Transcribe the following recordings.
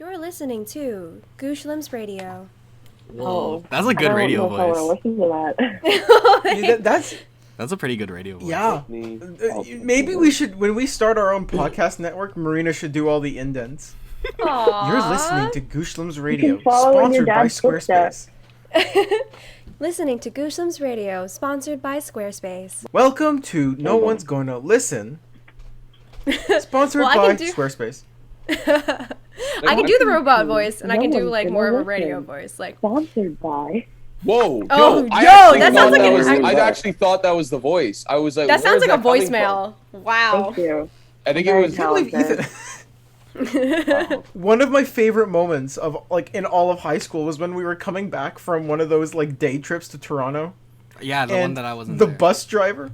You're listening to GOOSHLEMS Radio. Whoa, that's a good radio voice. I want to listen to that. That's a pretty good radio voice. Yeah. Maybe we should, when we start our own podcast network, Marina should do all the indents. Aww. You're listening to GOOSHLEMS Radio, follow in your sponsored by dad's Squarespace. Listening to GOOSHLEMS Radio, sponsored by Squarespace. Welcome to No One's Gonna Listen, sponsored Well, by Squarespace. I can do the robot voice, and I can do like more of a radio voice, like Sponsored by. Whoa! Oh, that sounds like I actually thought that was the voice. I was like, that sounds like a coming voicemail. Wow. Thank you. I think it was. I can't believe Ethan. One of my favorite moments of in all of high school was when we were coming back from one of those day trips to Toronto. Yeah, the one that I wasn't. The bus driver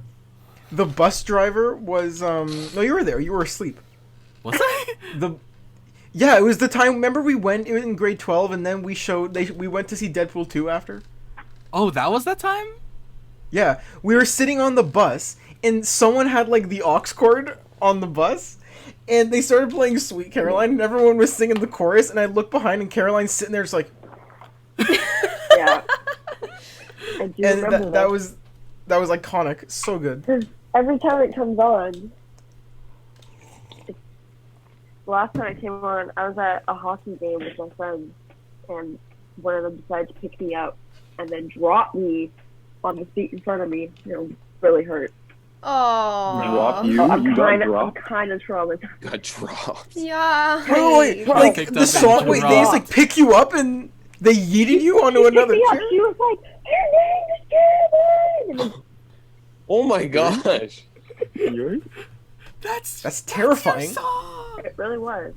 was no, you were there. You were asleep. Was I? Yeah, it was the time. Remember, we went. It was in grade 12, and then we went to see Deadpool 2 after. Oh, that was that time? Yeah, we were sitting on the bus, and someone had the aux cord on the bus, and they started playing Sweet Caroline, and everyone was singing the chorus, and I looked behind, and Caroline's sitting there just like... Yeah. I do and that was iconic. So good. Every time it comes on... Last time it came on, I was at a hockey game with my friends, and one of them decided to pick me up and then drop me on the seat in front of me. Really hurt. Oh. Drop you? I'm kind of traumatized. Got dropped. Yeah. Wait, the song. Wait, they just pick you up and they yeeted you onto another chair. She was like, "Your name is Caroline." Oh my gosh. That's terrifying. It really was.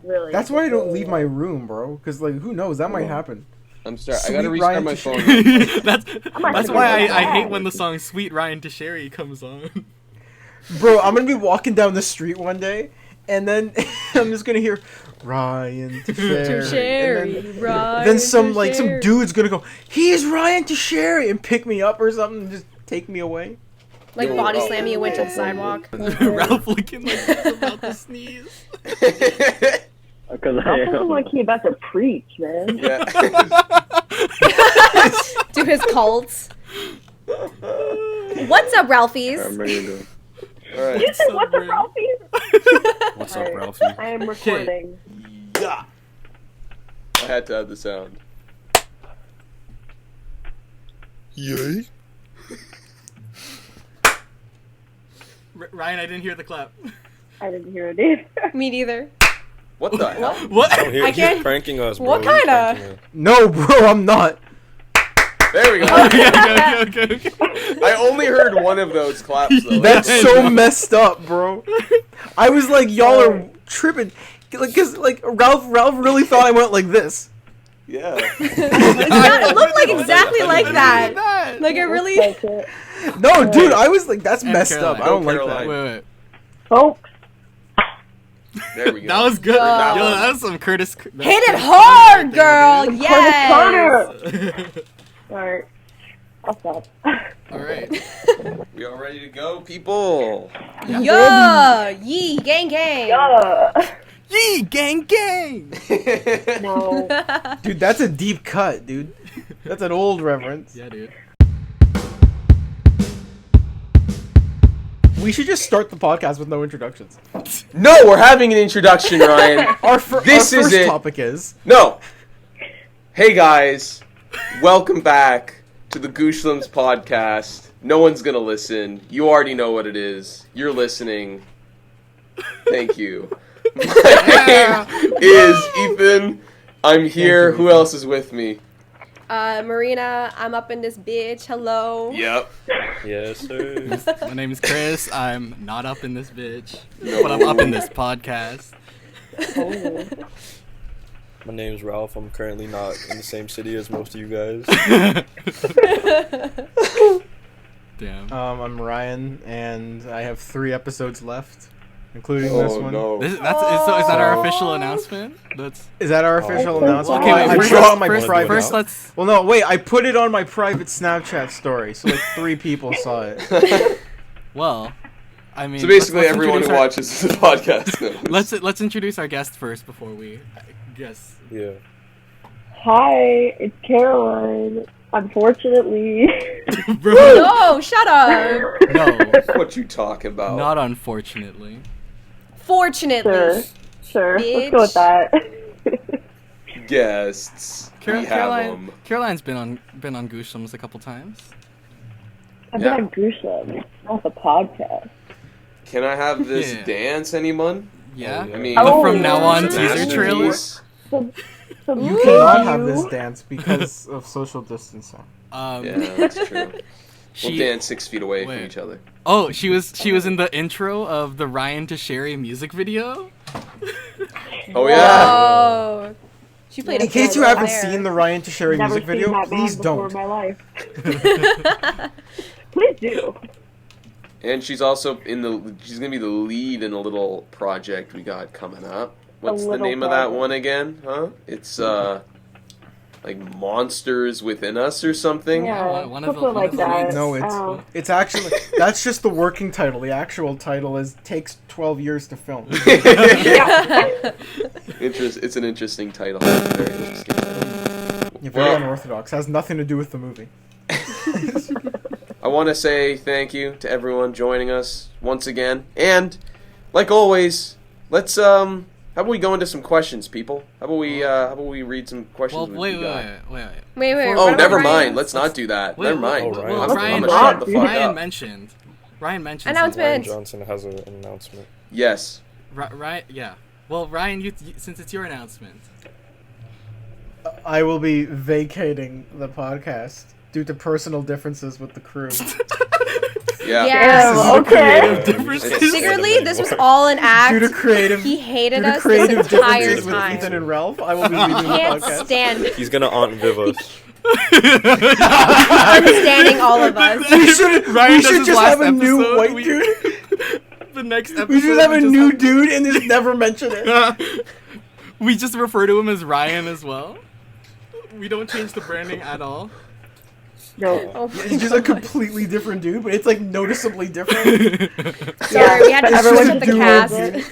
Really. That's why I don't leave my room, bro. Because who knows? That might happen. I'm sorry. Sweet I gotta restart Ryan my to phone. That's why I hate when the song "Sweet Ryan Tocheri" comes on. Bro, I'm gonna be walking down the street one day, and then I'm just gonna hear Ryan Tocheri. Then some dude's gonna go, "He's Ryan Tocheri," and pick me up or something, and just take me away. Body slam you into the sidewalk. Ralph looking like he's about to sneeze. Because I feel like he's about to preach, man. Yeah. Do his cults. What's up, Ralphies? I'm ready to go. All right. You said, "What's up, Ralphie?" What's up, Ralphie? I am recording. Yeah. I had to have the sound. Yay! Ryan, I didn't hear the clap. I didn't hear it either. Me neither. What the hell? What? Oh, I can't- he's pranking us, bro. What He's kinda? pranking us. No, bro, I'm not. There we go. Okay. I only heard one of those claps though. That's so messed up, bro. I was like, y'all are tripping. Because Ralph really thought I went like this. Yeah. It looked like exactly like that. Like it really. That's it. No, dude, I was like, that's messed Caroline. up. I don't Go like Caroline. that. Wait. Folks, There we go. That was good. Yo, that was some Curtis. Hit it hard, girl. Yes. Carter. Alright. I'll stop. All right. We all ready to go, people? Yeah. Yee. Gang. Yee, gang. No. Dude, that's a deep cut, dude. That's an old reference. Yeah, dude. We should just start the podcast with no introductions. No, we're having an introduction, Ryan. Our This is first it. topic is... No. Hey guys, welcome back to the GOOSHLEMS podcast. No one's gonna listen. You already know what it is. You're listening. Thank you. My name is Ethan. I'm here. Who else is with me? Marina, I'm up in this bitch. Hello. Yep. Yes, sir. My name is Chris. I'm not up in this bitch, but I'm up in this podcast. My name's Ralph. I'm currently not in the same city as most of you guys. Damn. I'm Ryan, and I have 3 episodes left, including this one. No. Is that our official announcement? Is that our official announcement? Okay, wait, I first, put it on my first, private. first let's... Well, no, wait. I put it on my private Snapchat story, so 3 people saw it. Well, I mean... So basically, let's everyone who introduce watches the podcast knows. Let's introduce our guest first before we Yes. Yeah. Hi, it's Caroline. Unfortunately. Bro. No, shut up. No. What you talking about? Not unfortunately. Fortunately. Sure. Let's go with that. Guests. We have them. Caroline's been on GOOSHLEMS a couple times. I've been on GOOSHLEMS, not the podcast. Can I have this Yeah. dance, anyone? Yeah. I mean, Oh, from now on, it's a teaser trailer. masterpiece. You cannot have this dance because of social distancing. Yeah, that's true. She- We'll dance 6 feet away from Wait. each other. Oh, she was in the intro of the Ryan Tocheri music video. Oh yeah. Oh. She played In a case you part haven't there. seen the Ryan Tocheri Never music seen video, that please band before don't. in my life. Please do. And she's also she's gonna be the lead in a little project we got coming up. What's the little name of that project. one again? Huh? It's like Monsters Within Us or something. Yeah. one of the- something one like of the that. leads. No, Oh. it's actually that's just the working title. The actual title is takes 12 years to film. It's an interesting title. Very interesting title. Yeah, very Well- unorthodox. Has nothing to do with the movie. I want to say thank you to everyone joining us once again, and like always, let's how about we go into some questions, people? How about we read some questions? Well, we wait. got? Wait. Oh, what never about mind. Ryan's? Let's not do that. Wait, Never mind. well, Well, Let's Ryan, I'm gonna shut the fuck Ryan up. mentioned. Announcement. something. Ryan Johnson has an announcement. Yes. Ryan, yeah. Well, Ryan, you since it's your announcement. I will be vacating the podcast due to personal differences with the crew. Yeah. Yeah. Okay. Differences. Secretly, this was all an act. Due to creative, He hated due to us creative this entire differences with time. Ethan and Ralph, I will be leaving the Can't podcast. stand He's gonna Aunt Viv us. understanding all of us. We should Ryan does his just last have a new episode, white we- dude. The next episode. We should have a just new dude and just never mention it. We just refer to him as Ryan as well. We don't change the branding at all. No. Oh It's just a completely different dude, but it's like noticeably different. Sorry, we had to Everyone switch up the do cast. it.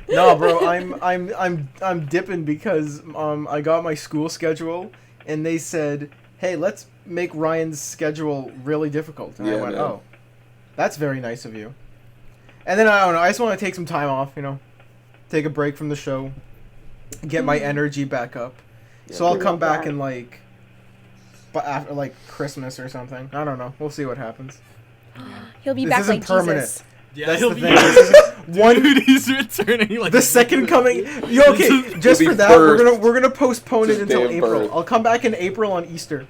No, bro, I'm dipping because I got my school schedule and they said, "Hey, let's make Ryan's schedule really difficult." And I Yeah, went, no. "Oh, that's very nice of you." And then I don't know, I just want to take some time off, take a break from the show, get my energy back up. So I'll come back in but after like Christmas or something. I don't know. We'll see what happens. He'll be This back isn't like permanent. Jesus. Yeah, That's he'll the be thing. This is one. Dude, he's returning like The second coming. Yo, okay, just He'll for be that, birthed. we're gonna postpone it Just until damn April. birth. I'll come back in April on Easter.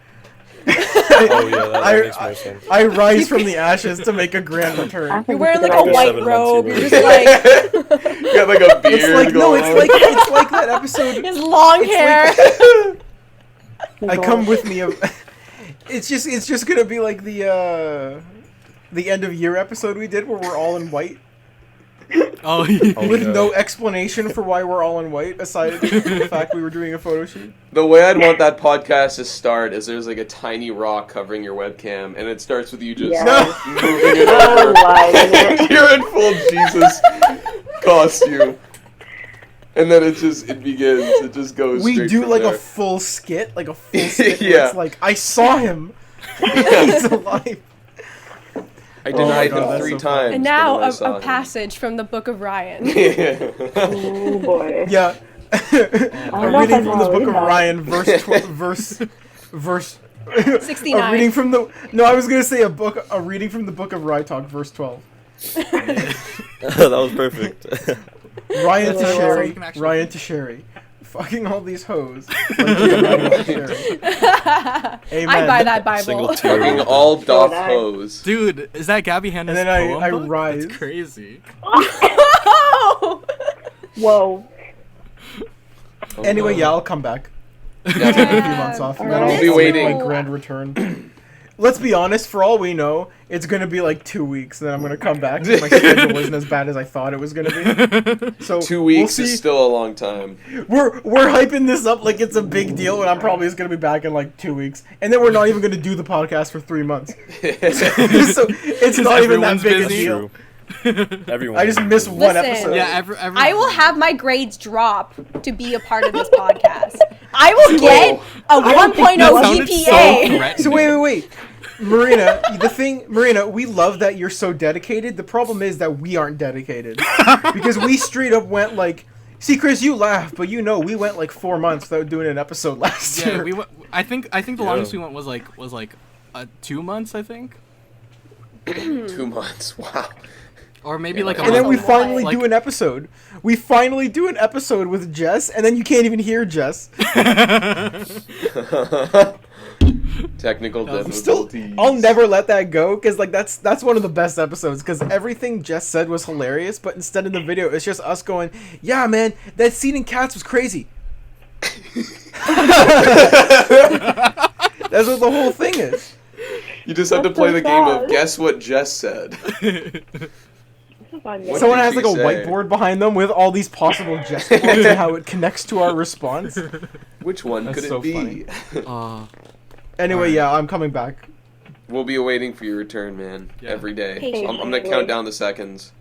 Oh yeah, that makes more sense. I rise from the ashes to make a grand return. You're wearing like a Go white 7 months robe. away. You're just like You got like a beard It's like going on. it's like that episode. his long hair. I come with me. It's just gonna be like the end of year episode we did where we're all in white Oh, yeah. Oh, with yeah. no explanation for why we're all in white aside from the fact we were doing a photo shoot. The way I'd want that podcast to start is there's like a tiny rock covering your webcam, and it starts with you just Yeah. moving it Oh, over. my. You're in full Jesus costume. And then it begins. It just goes We straight do from like there. a full skit, where Yeah. it's like I saw him. He's alive. I denied God, him that's 3 so times. And but now then I saw a him. passage from the Book of Ryan. Yeah. Oh boy. Yeah. I A don't know if reading I from the know Book of that. Ryan, verse 69. A reading from the I was gonna say a reading from the Book of Rye Talk, verse 12. That was perfect. Ryan That's so Tocheri, you can actually- Ryan Tocheri, fucking all these hoes. Like Ryan Tocheri. Amen. I buy that Bible. Single Fucking tear. all doth nice. hose. Dude, is that Gabby Hanna's And then I poem book? rise. That's crazy. Oh! Whoa. Anyway, yeah, I'll come back. Yeah. Take a few months off, and then Alright. I'll Be make waiting. my grand return. Let's be honest. For all we know, it's gonna be like 2 weeks, and then I'm gonna come back. And my schedule wasn't as bad as I thought it was gonna be. So 2 weeks we'll is see. still a long time. We're hyping this up like it's a big deal, and I'm probably just gonna be back in like 2 weeks, and then we're not even gonna do the podcast for 3 months. So it's not even that everyone's big a busy. deal. True. Everyone. I just missed one Listen. episode. Yeah, every I will have my grades drop to be a part of this podcast. I will get a 1.0 sounded GPA. So wait. Marina, we love that you're so dedicated. The problem is that we aren't dedicated. Because we straight up went like, see, Chris, you laugh, but you know we went like 4 months without doing an episode last Yeah, year. we went. I think the longest we went was like 2 months, I think, 2 months. Wow. or maybe like a And month. then we Like- finally do an episode. We finally do an episode with Jess, and then you can't even hear Jess. Technical Still, difficulties. I'll never let that go because like that's one of the best episodes because everything Jess said was hilarious, but instead in the video it's just us going, "Yeah, man, that scene in Cats was crazy." That's what the whole thing is. You just have to That's play so the game of sad. guess what Jess said. What Someone did has she like a say? whiteboard behind them with all these possible Jess quotes and how it connects to our response. Which one That's could it so be? Anyway, Alright. yeah, I'm coming back. We'll be awaiting for your return, man. Yeah. Every day. Patiently. I'm gonna count down the seconds.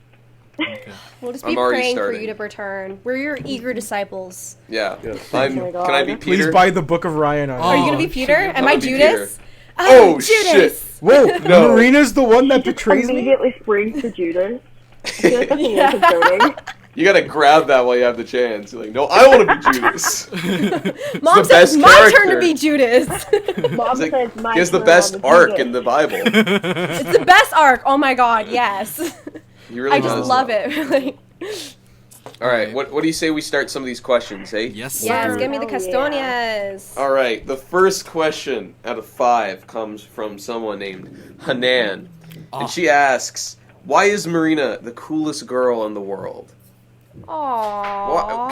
We'll just I'm be already praying for starting. you to return. We're your eager disciples. Yeah. Yeah. I'm, Oh my can I be God. Please Peter? buy the Book of Ryan on. Oh, Are you gonna be Peter? shit. Am I I'll be Judas? Oh, Judas! Whoa, No. Marina's the one that betrays me. Immediately springs to Judas. I feel like that's a Yeah. little concerning. You gotta grab that while you have the chance. You're like, no, I want to be Judas. Mom the says best it's my turn character. to be Judas. Mom It's says like, my he has the turn best on the arc Judas. in the Bible. It's the best arc. Oh my god, yes. He really I just does. love it. Like, All right, what do you say we start some of these questions, eh? Yes, yes, sir. give me the Oh, yeah. Castonias. All right, the first question out of 5 comes from someone named Hanan, Oh. and she asks, "Why is Marina the coolest girl in the world?" Aww.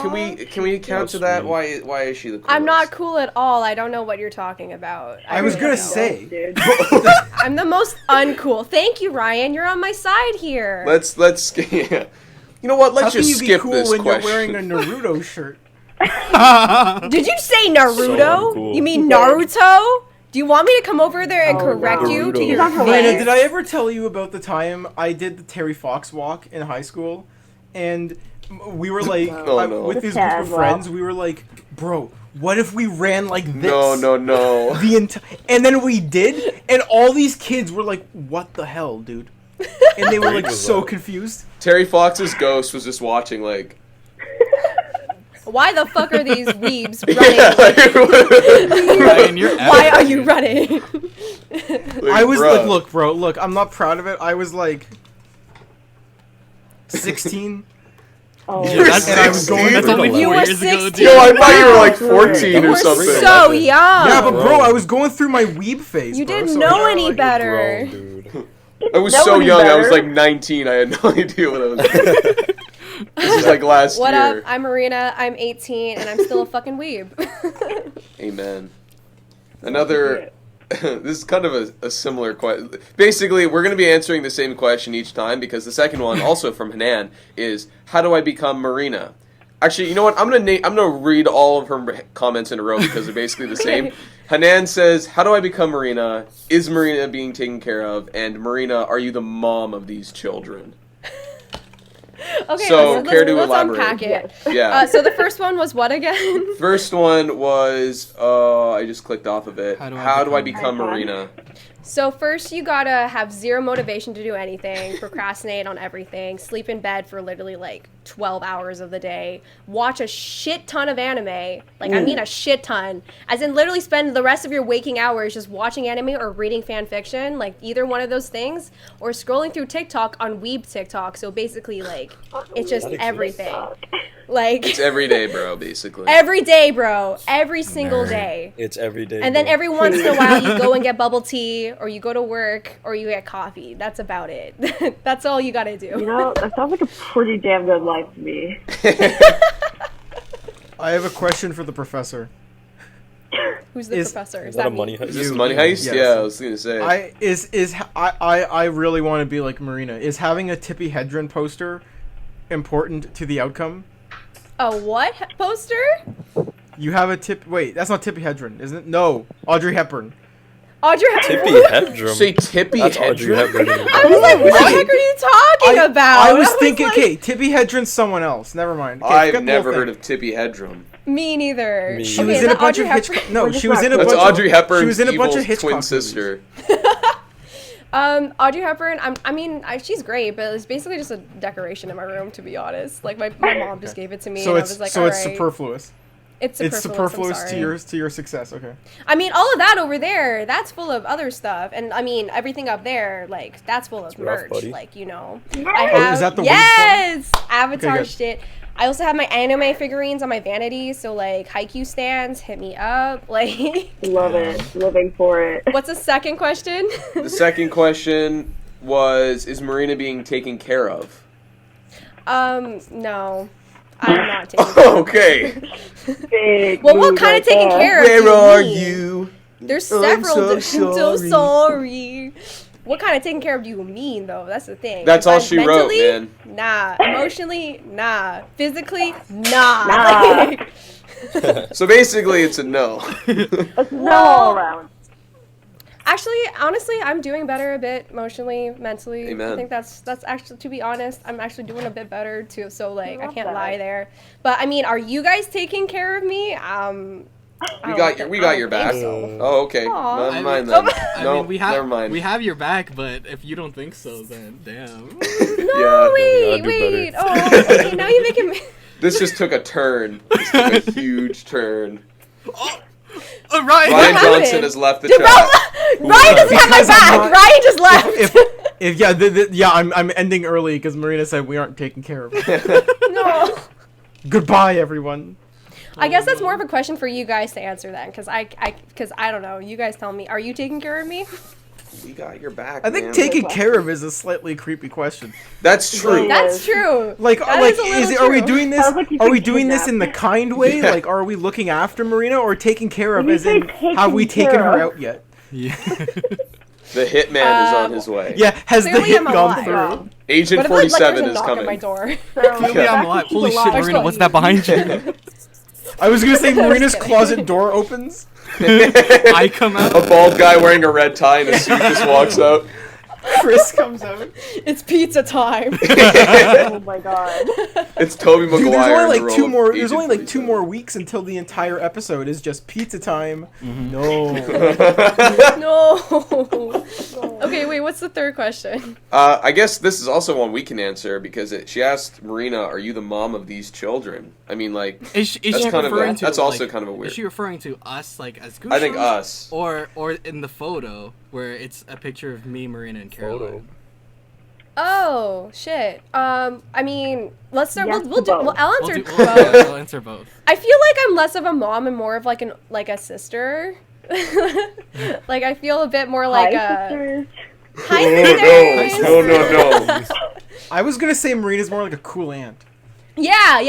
Can we account to that? sweet. Why is she the coolest? I'm not cool at all. I don't know what you're talking about. I was really gonna don't. say. Dude. I'm the most uncool. Thank you, Ryan. You're on my side here. Let's yeah. You know what? How Let's can just you be skip cool this when question. you're wearing a Naruto shirt? Did you say Naruto? So uncool. You mean Naruto? Do you want me to come over there and Oh, correct no. you to Naruto. your Not Elena, face? did I ever tell you about the time I did the Terry Fox walk in high school? And we were like, Oh, no. with this group of Sad walk. friends, we were like, bro, what if we ran like this? No. The and then we did, and all these kids were like, what the hell, dude? And they were like was so that? confused. Terry Fox's ghost was just watching, like. Why the fuck are these weebs Yeah, running? Ryan, you're Why epic. are you running? I was bruh. like, look, bro, look, I'm not proud of it. I was like 16. Oh, You're and I was going That's through only the- You 4 were years ago, 16. dude. Yo, I thought you were like Wow. 14 You or were something. so young. Yeah, but bro, Bro. I was going through my weeb phase. You bro, didn't so know I- any You're better. grown, dude. I was That so would be young. I was better. like 19. I had no idea what I was doing. This is like last What year. up? I'm Marina. I'm 18, and I'm still a fucking weeb. Amen. Another. This is kind of a similar question. Basically, we're going to be answering the same question each time because the second one, also from Hanan, is how do I become Marina? Actually, you know what? I'm gonna read all of her comments in a row because they're basically the same. Hanan says, "How do I become Marina? Is Marina being taken care of? And Marina, are you the mom of these children?" Okay, So, care to let's elaborate? unpack it. Yeah. So the first one was what again? First one was I just clicked off of it. How do I become become- Marina? So first you gotta have zero motivation to do anything, procrastinate on everything, sleep in bed for literally like 12 hours of the day, watch a shit ton of anime, like I mean a shit ton, as in literally spend the rest of your waking hours just watching anime or reading fan fiction, like either one of those things, or scrolling through TikTok on Weeb TikTok, so basically like, it's just That exists. everything. Like, It's every day, bro. Basically. every day, bro, every single Nerd. day. It's every day. And then bro. every once in a while, you go and get bubble tea, or you go to work, or you get coffee. That's about it. That's all you gotta You do. know, that sounds like a pretty damn good life to me. I have a question for the professor. Who's the Is- professor? Is that a me? money heist? Is this You- Money Heist? yes. Yeah, I was gonna say. I really want to be like Marina. Is having a Tippi Hedren poster important to the outcome? A what poster? You have a tip. Wait, that's not Tippi Hedren, isn't it? No, Audrey Hepburn. Audrey Hepburn. Tippy Hedrum. Say Tippy That's Audrey Hedren? Hepburn. I was like, what the heck are you you talking about? I was thinking, okay, Tippi Hedren's someone else. Never mind. Okay, I've never heard of Tippi Hedren. Me neither. Me She Okay, was is in a that bunch Audrey of Hitchcock. Hepburn? No, she was in a That's bunch. Audrey Hepburn's She was in a bunch evil of Hitchcock twin movies. sister. Audrey Hepburn. She's great, but it's basically just a decoration in my room, to be honest. Like my mom just gave it to me, So and I it's was like, so all it's right. superfluous. It's It's superfluous. I'm superfluous sorry. to your success. Okay. I mean, all of that over there, that's full of other stuff, and I mean, everything up there, like that's full of rough, merch. buddy. Like I Oh, have. is that the weed yes, Avatar good. shit. I also have my anime figurines on my vanity, so like Haikyuu stands, hit me up. Like, Love it. Living for it. what's the second question? The second question was, is Marina being taken care of? No, I'm not taking care of. Okay. Big Well, what move kind right of taking there. care of? do Where are mean? you? There's I'm several. so so sorry. What kind of taking care of do you mean, though? That's the thing. That's If all I'm she wrote, mentally, man. Nah. Emotionally, nah. Physically, nah. Nah. Like, So basically, it's a no. It's no Well- all around. actually, honestly, I'm doing better a bit emotionally, mentally. Amen. I think that's actually, to be honest, I'm actually doing a bit better too. So like, I love can't that. lie there. But I mean, are you guys taking care of me? We got your back. So. Oh, okay. Aw. Never mind then. I No, mean, we have never mind. we have your back, but if you don't think so, then damn. No, Yeah. wait, do wait. better. Oh, okay, now you make it. This just took a turn. This took a huge turn. Ryan. Ryan happened? Johnson has left the Dude, chat. Ryan doesn't have my Because I'm back. not- Ryan just left. If I'm ending early because Marina said we aren't taking care of her. No. Goodbye, everyone. I guess that's more of a question for you guys to answer then, because I don't know. You guys tell me. Are you taking care of me? We got your back, I think man. taking care of is a slightly creepy question. That's true. That's true. Like, That like, is a little are we true. doing this? Sounds like you Are we could doing this in the kidnap. kind way? Yeah. Like, are we looking after Marina or taking care of? When you As say in, have we taking taken care her of- out yet? Yeah. The hitman is on his way. Yeah, has the Clearly hit I'm gone alive. through? Agent What if like 47 there's a is knock at my coming. door? Clearly I'm alive. Holy shit, alive. Marina, what's that behind you? I was gonna say Marina's kidding. closet door opens. I come out. A bald guy wearing a red tie and a suit just walks out. Chris comes out. It's pizza time. Oh my god. It's Toby Dude, Maguire. there's in the only like two role of more. There's Agent only like 2 47. more weeks until the entire episode is just pizza time. Mm-hmm. No. No. Okay, wait. What's the third question? I guess this is also one we can answer because she asked Marina, "Are you the mom of these children?" I mean, like, Is she That's kind of a- referring to? that's also like, kind of a weird- Is she referring to us, like as Gooshlums? I think us. Or in the photo where it's a picture of me, Marina, and Caroline. Oh shit. I mean, let's start. Yes We'll to both. I'll We'll, answer do, both. we'll answer both. I feel like I'm less of a mom and more of like a sister. Like I feel a bit more like Hi, a sisters. hi sisters. No. I was gonna say Marina's more like a cool aunt. Yeah.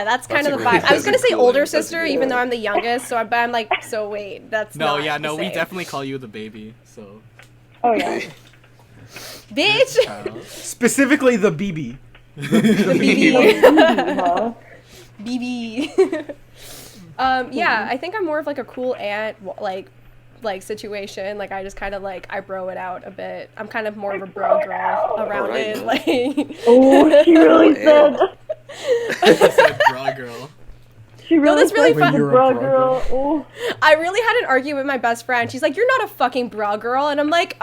That's kind That's of a the great- vibe. I was gonna that's a say cool older name. That's a sister, good even name. though I'm the youngest. But I'm like, so wait, that's No, not yeah, the no, we same. definitely call you the baby. So. Oh yeah. Bitch. Child. Specifically the BB. BB. Huh? BB. Yeah, I think I'm more of like a cool aunt, like situation. Like I just kind of like I bro it out a bit. I'm kind of more of a bro girl around Alright, it. man. Like. Oh, she really said. She said, bra girl. She really that's really said fun. the You're a bra bra girl. Oh. I really had an argument with my best friend. She's like, "You're not a fucking bra girl," and I'm like,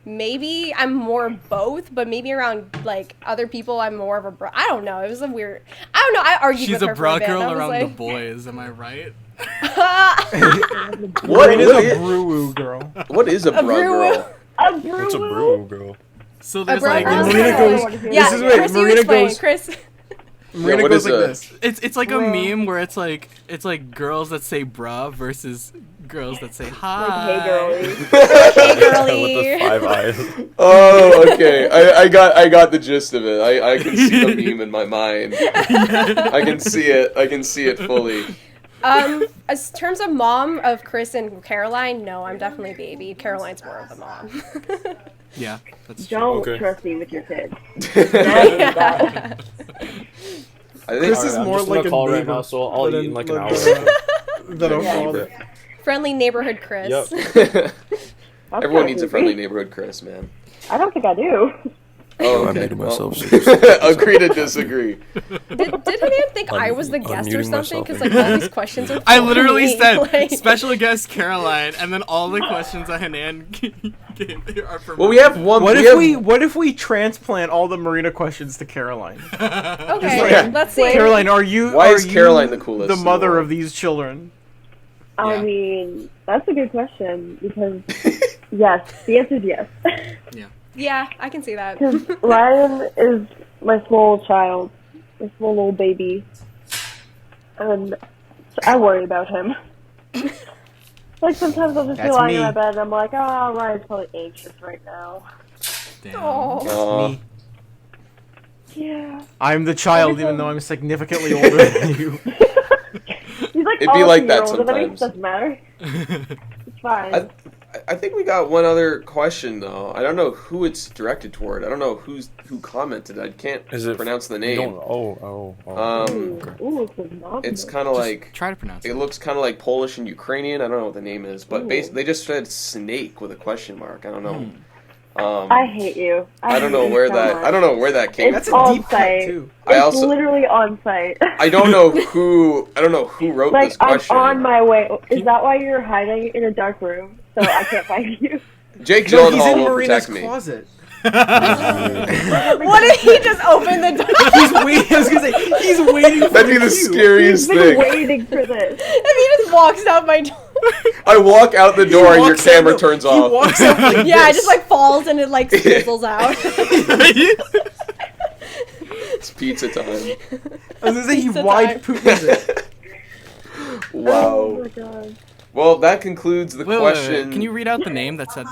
maybe I'm more both, but maybe around like other people, I'm more of a bra. I don't know. It was a weird. I don't know. I argued She's with her a bra for a bit. girl I was around like, the boys. Am I right? What Marina's is a brew girl. What is a bra brew. girl? A brew. What's a brew, girl? So A there's bra like girl? Marina goes. Yeah, This is wait. Chris, you Marina explain. goes. Chris. Marina what goes is like a- this. it's like a meme where it's like girls that say bra versus girls that say hi. Like, hey, girlie. Hey, girly. With the 5 eyes. Oh, okay. I got the gist of it. I can see the meme in my mind. I can see it fully. As terms of mom of Chris and Caroline, no, I'm definitely baby. Caroline's more of the mom. Yeah, that's true. Don't Okay. trust me with your kids. I think This is I'm more just gonna like a call right neighbor now, so I'll than eat in like a- an hour. than a Yeah. father. Friendly neighborhood Chris. Yep. That's everyone kinda needs a creepy. friendly neighborhood Chris, man. I don't think I do. Oh, I okay. muted myself. Agree to disagree. Did Hanan think I was the guest or unmuting something? myself. Because like all these questions are. I for literally me, said like- special guest Caroline, and then all the questions that Hanan gave are for Well, me. we have one. What if we transplant all the Marina questions to Caroline? Okay, Yeah. let's see. Caroline, are you? Why are is you Caroline the coolest The in the mother world? of these children. I Yeah. mean, that's a good question because yes, the answer is yes. Yeah, I can see that. Because Ryan is my small child, my small little baby, and I worry about him. Like sometimes I'll just be That's lying in me. my bed and I'm like, oh, Ryan's probably anxious right now. Damn. Oh. Me. Yeah. I'm the child, even though I'm significantly older than you. He's like, It'd be oh, like that so that means sometimes. doesn't matter. It's fine. I think we got one other question though. I don't know who it's directed toward. I don't know who commented. I can't pronounce the You name. don't- Oh. Ooh, it's phenomenal. It's kind of like Try to pronounce it it. looks kind of like Polish and Ukrainian. I don't know what the name is, but Ooh. they just said snake with a question mark. I don't know. I hate you. I don't know hate you where so that. much. I don't know where that came. It's That's from. a on deep cut site. too. I It's also- literally on site. I don't know who. I don't know who wrote Like, this I'm question. on my way. Is that why you're hiding in a dark room so I can't find you? Jake No, he's Gyllenhaal in will Marina's protect me. closet. What if he just opened the door? He's waiting. I was gonna say he's waiting for That'd be the cue. He's scariest been thing. waiting for this. If he just walks out my door. I walk out the door and your Walks out, camera no, turns he off. walks out like Yeah, it this. just like falls and it like fizzles out. It's pizza time. I was gonna say he Pizza wide time. pooped it. Oh Wow. my god. Well, that concludes the Wait, question. can you read out the name that said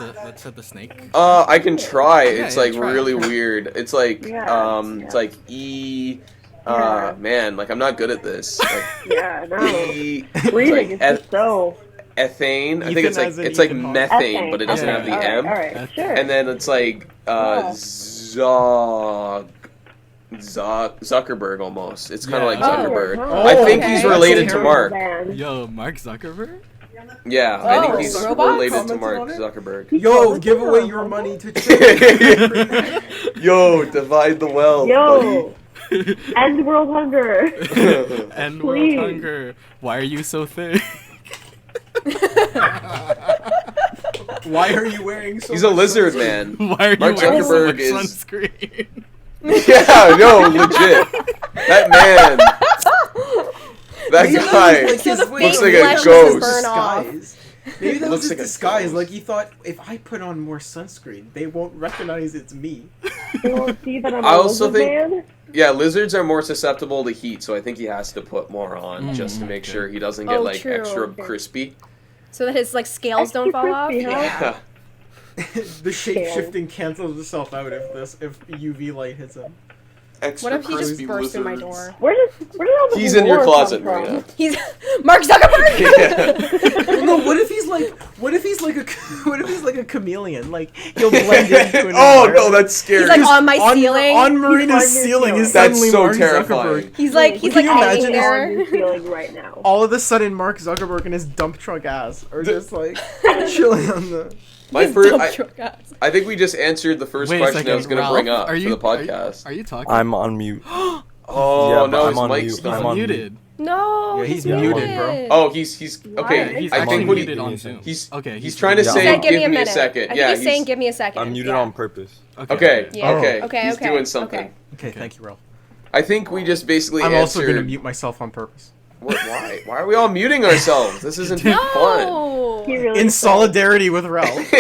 the snake? I can try. Yeah, It's yeah, like try. really weird. It's like Yeah, it's like Yeah. man, like I'm not good at this. Like Yeah, no. E, Reading is like just so. ethane. I think Ethan it's like as in it's like Ethan Hawke. methane, but it doesn't Yeah. have the Alright, M. Alright, sure. And then it's like Yeah. Zuckerberg almost. It's kind of Yeah. like Zuckerberg. Oh, I think okay. he's That's related to terrible. Mark. Man. Yo, Mark Zuckerberg? Yeah, I think Oh, he's robot? related to Commented Mark on it? Zuckerberg. Yo, give away your money to charity. Yo, divide the wealth. Yo! End world hunger! buddy. And world Please. hunger. Why are you so thick? Why are you wearing so He's a much lizard sunscreen? man. Why are you Mark wearing so Zuckerberg much is- sunscreen? Yeah, no, legit. That man. That Maybe guy. was So the his fake looks like a flesh ghost. was burn off. disguise. Maybe that was Looks his like a disguise. ghost. Like he thought, if I put on more sunscreen, they won't recognize it's me. You won't see that I'm I a also lizard think- man? Yeah, lizards are more susceptible to heat, so I think he has to put more on just to make okay. sure he doesn't get Oh, like true. extra Okay. crispy. So that his like scales don't Extra fall off. crispy, huh? Yeah. The shape shifting cancels itself out if UV light hits him. Extra What if he just crispy burst in my lizards. door? Where did all the He's in your lore closet, come from? Marina. He's Mark Zuckerberg. Yeah. No, what if he's like a chameleon? Like he'll blend into an Oh no, environment. that's scary. He's like on my on, ceiling. on Marina's on your ceiling is That's suddenly so Mark terrifying. Zuckerberg. He's like Can hanging you imagine It's on there. your ceiling right now. All of a sudden, Mark Zuckerberg and his dump truck ass are just like chilling on the. My His first, dump truck ass. I think we just answered the first Wait a question second, I was going to Ralph, bring up are you, for the podcast. Are you talking? I'm on mute. Oh Yeah, but no, I'm his on mic's mute. He's not. I'm on muted. No, Yeah, he's he's muted, muted, bro. Oh, he's okay. He's I Probably think what muted he, on he's- Zoom. he's Okay, he's trying to yeah. He say, said, give me a minute. second. I think Yeah, he's saying, give me a second. I'm muted Yeah. on purpose. Okay, Yeah. okay, Okay, he's okay, doing something. okay. Okay, thank you, Ralph. I think we just basically I'm also answered. gonna mute myself on purpose. Why? Why are we all muting ourselves? This isn't fun. No. He really In said- solidarity with Ralph.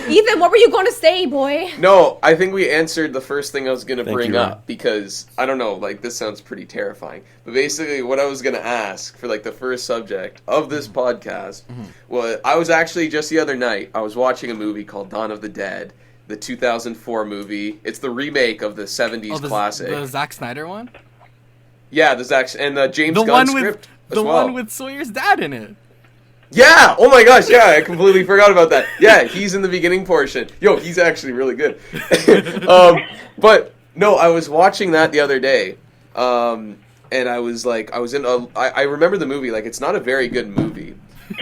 Ethan, what were you going to say, boy? No, I think we answered the first thing I was going to Thank bring you, up Ryan. because I don't know, like this sounds pretty terrifying. But basically, what I was going to ask for like the first subject of this podcast was I was actually just the other night I was watching a movie called Dawn of the Dead, the 2004 movie. It's the remake of the 70s Oh, the classic. the Zack Snyder one. Yeah, there's actually and the James The Gunn one with script as the well. one with Sawyer's dad in it. Yeah! Oh my gosh, yeah, I completely forgot about that. Yeah, he's in the beginning portion. Yo, he's actually really good. But no, I was watching that the other day. And I was like, I remember the movie, like, it's not a very good movie.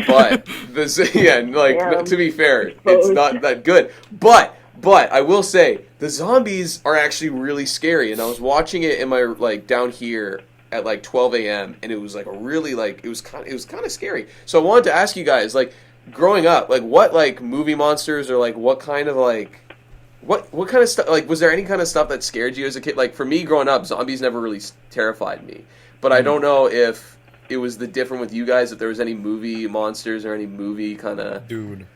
But, to be fair, it's not that good. But But I will say the zombies are actually really scary, and I was watching it in my like down here at like 12 a.m. and it was like a really like it was kind of scary. So I wanted to ask you guys, like, growing up, like what like movie monsters or like what kind of like what kind of stuff, like, was there any kind of stuff that scared you as a kid? Like for me growing up, zombies never really terrified me, but I don't know if it was the different with you guys, if there was any movie monsters or any movie kind of Dude,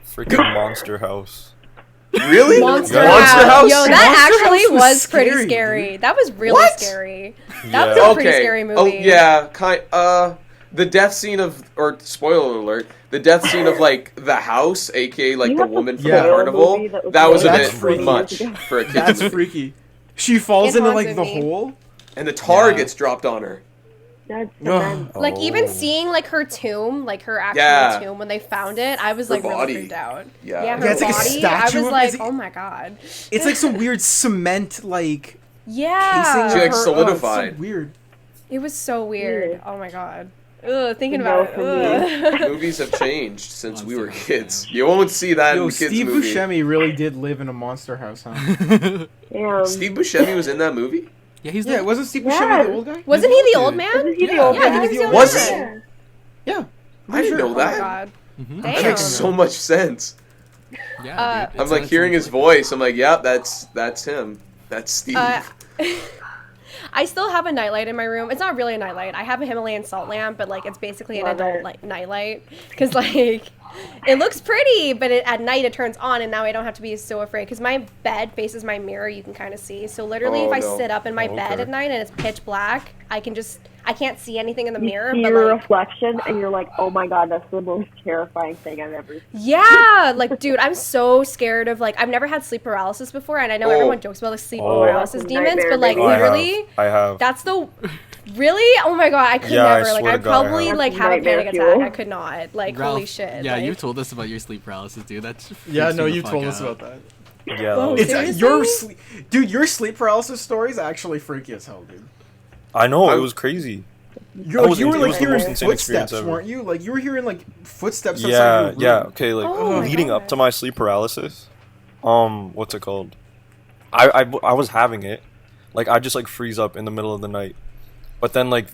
freaking Monster House. Really? Monster House? House. Yo, that Monster actually House was was pretty scary, scary. dude. That was really What? scary. That Yeah. was a pretty scary movie. Oh yeah, the death scene of, or spoiler alert, the death scene of like the house, aka like You the have woman to from Yeah. the carnival, movie that that was a That's bit freaky. much for a kid's That's movie. freaky. She falls It into like haunted the me. hole. And the tar Yeah. gets dropped on her. That's Ugh. immense. Like even Oh. seeing like her tomb, like her actual Yeah. tomb when they found it, I was Her like really body. freaked out. Yeah. Yeah, her Yeah, it's like a body. statue I was of- like, is it- oh my god. It's like some weird cement like Yeah. casing. She, of like, her. solidified. Oh, it's so weird. It was so weird. Yeah. Oh my god. Ugh, thinking No about for it. Ugh. Movies have changed since we were Monster House, kids. You won't see that Yo, in kids' Steve movie. Buscemi really did live in a monster house, huh? Damn. Steve Buscemi was in that movie? Yeah, he's Yeah, the wasn't Steve Yeah. Buscemi the old guy? Wasn't he the Dude. old man? Isn't he the Yeah. old Yeah, guy? he was the old Was man. he? Yeah. I didn't know Oh my that. god. Mhm. That Damn. makes so much sense. Yeah, dude. I'm like hearing his voice. I'm like, yep, that's him. That's Steve. I still have a nightlight in my room. It's not really a nightlight. I have a Himalayan salt lamp, but like it's basically an Love adult it. like nightlight because like it looks pretty, but at night it turns on, and now I don't have to be so afraid because my bed faces my mirror. You can kind of see. So literally, Oh, if I no. sit up in my Oh, bed okay. at night and it's pitch black, I can't see anything in the You mirror. see But your like, reflection, and you're like, "Oh my god, that's the most terrifying thing I've ever seen." yeah, like dude, I'm so scared of like I've never had sleep paralysis before, and I know Oh. everyone jokes about the sleep Oh. paralysis That's a demons, nightmare, but like baby. literally. I have. That's the really? Oh my god, I could Yeah, I never. Like swear I'd to God, I probably have. like have a Nightmare panic fuel. attack. I could not. Like Ralph, holy shit. Yeah, like, you told us about your sleep paralysis, dude. That's Yeah, no, you told us about that. Yeah. Whoa, that was- It's Seriously? your sleep, dude. Your sleep paralysis story is actually freaky as hell, dude. I know, it was crazy. You That was were it like was the hearing most insane experience footsteps, ever. weren't you? Like you were hearing like footsteps outside Yeah, your room. yeah. Okay, like Oh my leading God. up to my sleep paralysis, what's it called? I was having it, like I just like freeze up in the middle of the night, but then like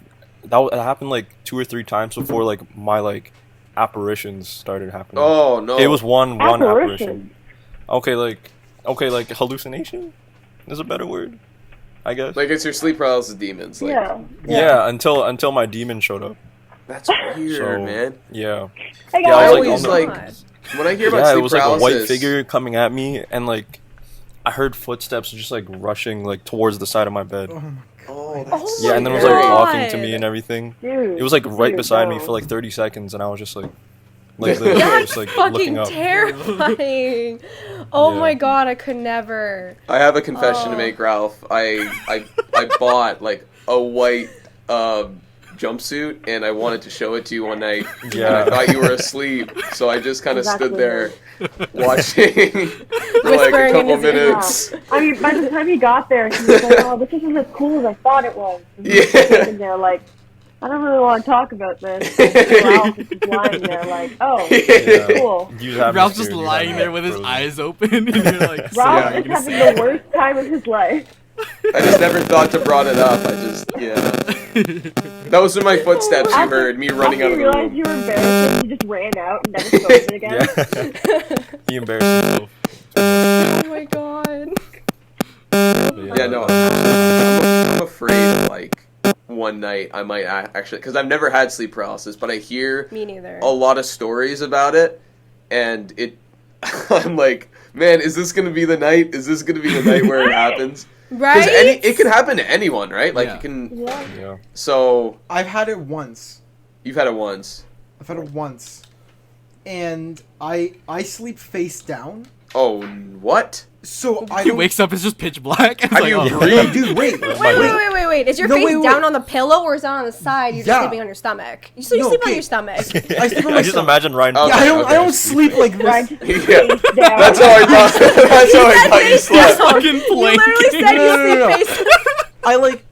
it happened like 2 or 3 times before like my like apparitions started happening. Oh no! It was one apparition. Apparition. Okay, like hallucination is a better word, I guess. like it's your sleep paralysis demons. Like, Yeah. yeah, until my demon showed up. that's weird, So man. yeah, Hey Yeah, guys. I I was like, always oh like God. when I hear about yeah. It sleep was like paralysis. a white figure coming at me, and like I heard footsteps just like rushing like towards the side of my bed. Oh my Oh, that's Oh Yeah, my and then it was like God. talking to me and everything. Dude, It was like right dude, beside me no. for like 30 seconds, and I was just like this, That's just like fucking looking up. terrifying. Oh Yeah. my god, I could never. I have a confession to Oh. make, Ralph. I bought like a white jumpsuit, and I wanted to show it to you one night. And I Yeah. thought you were asleep, so I just kind of stood Exactly. there watching for like a Whispering in couple his ear. minutes. I mean, by the time he got there, he was like, "Oh, this isn't as cool as I thought it was." And he was Yeah. sitting there like, "I don't really want to talk about this." And Ralph is just lying there like, "Oh, Yeah. cool." You have me Ralph's just scared, you lying have there me with his frozen. eyes open, and you're like, so Ralph what are you is gonna having say? the worst time of his life. I just never thought to brought it up. I just that was in my footsteps. You heard me running out After of you the realized room. you were embarrassed, you just ran out and never spoke of it again. Yeah. He embarrassed himself. Oh my god. But Yeah, no, I'm afraid like one night I might actually, because I've never had sleep paralysis, but I hear Me neither. a lot of stories about it, and I'm like, man, is this gonna be the night? Is this gonna be the night where it happens? Because Right? it can happen to anyone, right? Like Yeah. it can. Yeah. Yeah. So I've had it once. you've had it once. I've had it once, and I sleep face down. Oh, what? So I He don't. wakes up, it's just pitch black. It's How do like, you oh, breathe? Dude, wait. Wait. Is your No, face wait, wait. down on the pillow or is it on the side? You're just Yeah. sleeping on your stomach. So you No, sleep on okay. your stomach. I sleep on I just myself. imagine Ryan. Okay. Yeah, I don't. I don't sleeping. sleep like Ryan this. just Yeah. face down. That's how I thought. That's how I thought you slept. fucking You literally planking. said No, no, you no, sleep no. face I like.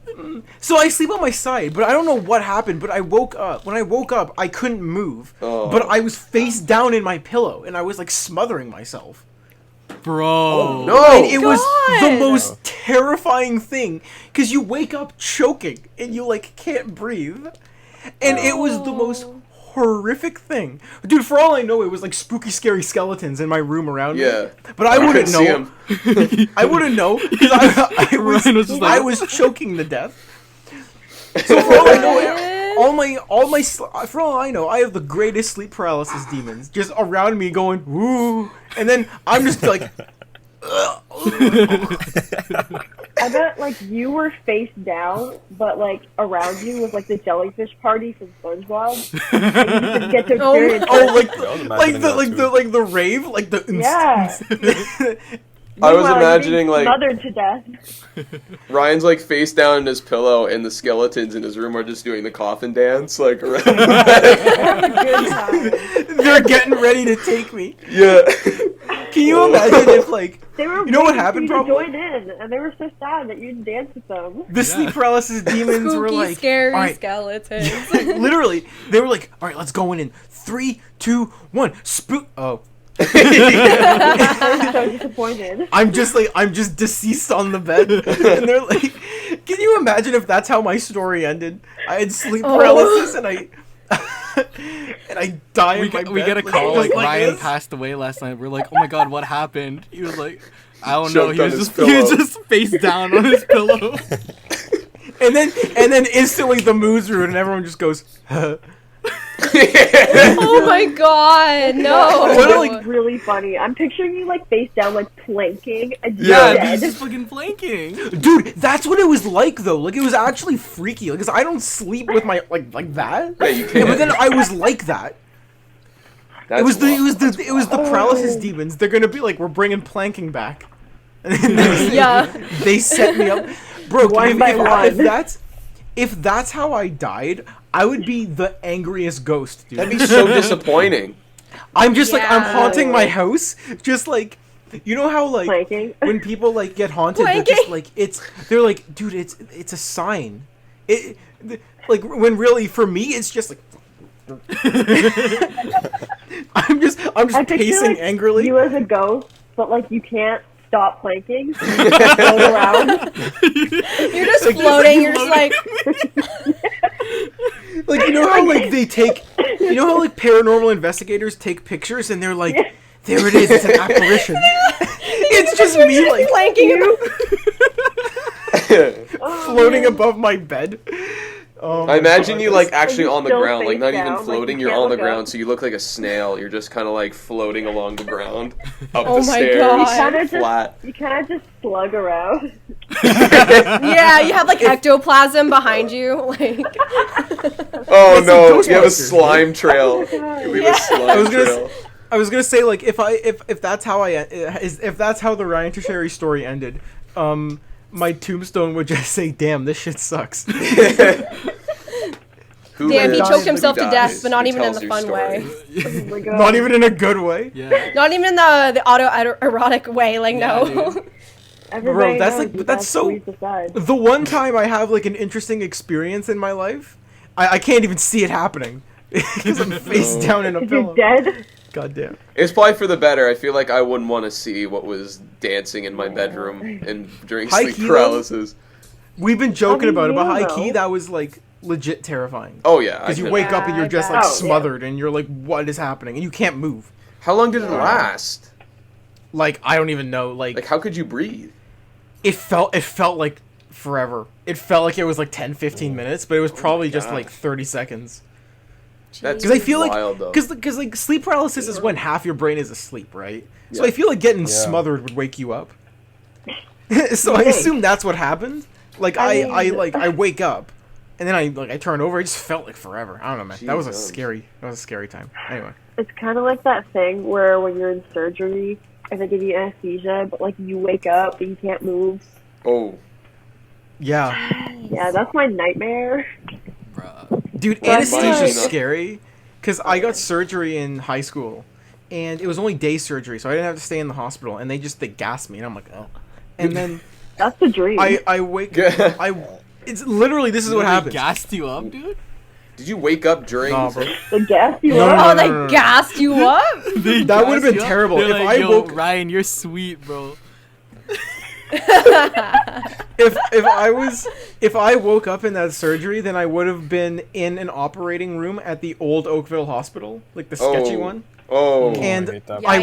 So I sleep on my side, but I don't know what happened. But I woke up. When I woke up, I couldn't move. Oh. But I was face down in my pillow, and I was like smothering myself. Bro. No. And it was the God. most terrifying thing because you wake up choking and you like can't breathe, and it was the most horrific thing, dude. For all I know, it was like spooky, scary skeletons in my room around Yeah. me. But I wouldn't see know. him. I wouldn't know because Ryan was just like- I was choking to death. So for all I know, for all I know, I have the greatest sleep paralysis demons just around me going woo, and then I'm just like. I bet like you were face down, but like around you was like the jellyfish party from SpongeBob. And you just get to experience. Oh, it. the rave, like the Yeah. I was Meanwhile, you're imagining being like smothered to death. Ryan's like face down in his pillow, and the skeletons in his room are just doing the coffin dance, like around. That's a good time. They're getting ready to take me. Yeah. Can you imagine if like They were you know what waiting for happened? you to Probably join in, and they were so sad that you danced with them. the sleep paralysis demons were Spooky, like, scary all right, skeletons. literally, they were like, all right, let's go in 3, 2, 1, spook. Oh. I'm so disappointed. I'm just deceased on the bed, and they're like, "Can you imagine if that's how my story ended? I had sleep paralysis, and I die in my bed. We get a like, call just like Ryan this. passed away last night. We're like, oh my god, what happened? He was like, I don't Choked know. on He his was pillow. just face down on his pillow. and then instantly the mood's ruined, and everyone just goes, huh. Oh my god, no. What, Like really funny. I'm picturing you like face down, like planking, and Yeah, you're he's dead. just fucking flanking. Dude, that's what it was like though. Like it was actually freaky. Because I don't sleep with my like that. Yeah, you Yeah, can't. but then I was like that. That's It was wild. the paralysis demons. They're gonna be like, we're bringing planking back. And then Yeah. they set me up, bro. One by one. If that's how I died, I would be the angriest ghost, dude. That'd be so disappointing. I'm just like I'm Yeah. haunting my house, just like you know how like Planking. when people like get haunted, they're just like they're like, dude, it's a sign. Like when really for me it's just like I'm just I picture, pacing like, angrily. You as a ghost, but like you can't stop planking. So you just float around. You're just floating. You're just like, Like you know how like they take, you know how like paranormal investigators take pictures and they're like, there it is, it's an apparition. It's just me like planking. floating above my bed. I imagine you like actually you're on the still ground, like face not down, even like, floating. you You're can't on the look ground, up. so you look like a snail. You're just kind of like floating along the ground, up Oh the my stairs, God. flat. You kind of just slug around. Yeah, you have like ectoplasm behind you. Like, Oh It's no, like you have a Ghostbusters, slime trail. Oh my You leave Yeah. a slime trail. I was gonna say like if that's how if that's how the Ryan Tocheri story ended, my tombstone would just say, "Damn, this shit sucks." Who damn, he lives? choked himself Who to death, dies? but not Who even in tells the your fun story? way. Oh my God. Not even in a good way. Yeah. Not even the autoerotic way. Like, Yeah, no. dude. Everybody that's knows like- you that's gotta so- squeeze the side. The one time I have like an interesting experience in my life, I can't even see it happening because I'm face down in a Because pillow. you're dead. God damn. It's probably for the better. I feel like I wouldn't want to see what was dancing in my bedroom and during High sleep key, paralysis. We've been joking I mean, about it, but you high know. key that was like legit terrifying. Oh yeah, Because you I wake can- up and you're I just bet. like Oh. smothered and you're like, what is happening? And you can't move. How long did it last? Like I don't even know. Like how could you breathe? It felt like forever. It felt like it was like 10-15 minutes, but it was probably just God. like 30 seconds. That's Because I feel wild, though. like because like sleep paralysis is when half your brain is asleep, right? So Yeah. I feel like getting Yeah. smothered would wake you up. So I assume that's what happened. Like I I mean- I wake up and then I turn over. It just felt like forever. I don't know, man. That was a Jesus. scary time. Anyway. It's kind of like that thing where when you're in surgery and they give you anesthesia, but like you wake up but you can't move. Oh, Yeah. Yeah, that's my nightmare. Bruh. Dude, Well, anesthesia's mine- scary because I got surgery in high school, and it was only day surgery, so I didn't have to stay in the hospital. And they gassed me, and I'm like, oh. And then That's the dream. I wake, it's literally this is what They happens. gassed you up, dude? Did you wake up during? Nah, bro. The gas you No, are. no, Oh, no, they no, no. gassed you up? That would have been terrible. They're If like, I yo, woke Ryan, you're sweet, bro. if I woke up in that surgery, then I would have been in an operating room at the old Oakville Hospital, like the sketchy one, Oh. and I hate that. I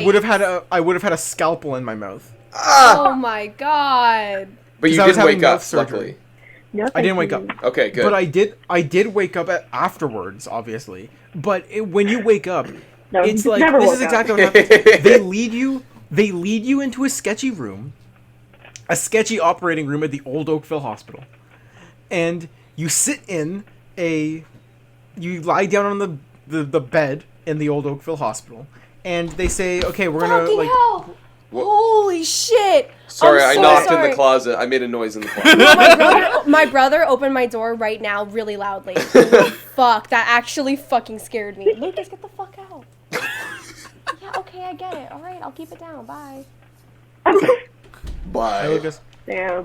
would have had a scalpel in my mouth. Oh my god. But you 'Cause I was didn't having wake up, mouth surgery. luckily. No, I didn't thank wake you. up. Okay, good. But I did wake up afterwards, obviously. But when you wake up, No, it's you like never this woke is up. exactly what happens. They lead you into a sketchy room, a sketchy operating room at the old Oakville Hospital, and you sit in you lie down on the bed in the old Oakville Hospital, and they say, okay, we're gonna Fucking like. hell. Wha- Holy shit. Sorry, I'm I so knocked in sorry. the closet. I made a noise in the closet. No, my brother opened my door right now really loudly. Fuck, that actually fucking scared me. Lucas, get the fuck out. Yeah, okay, I get it. All right, I'll keep it down. Bye. Bye. Hey, Lucas. Damn.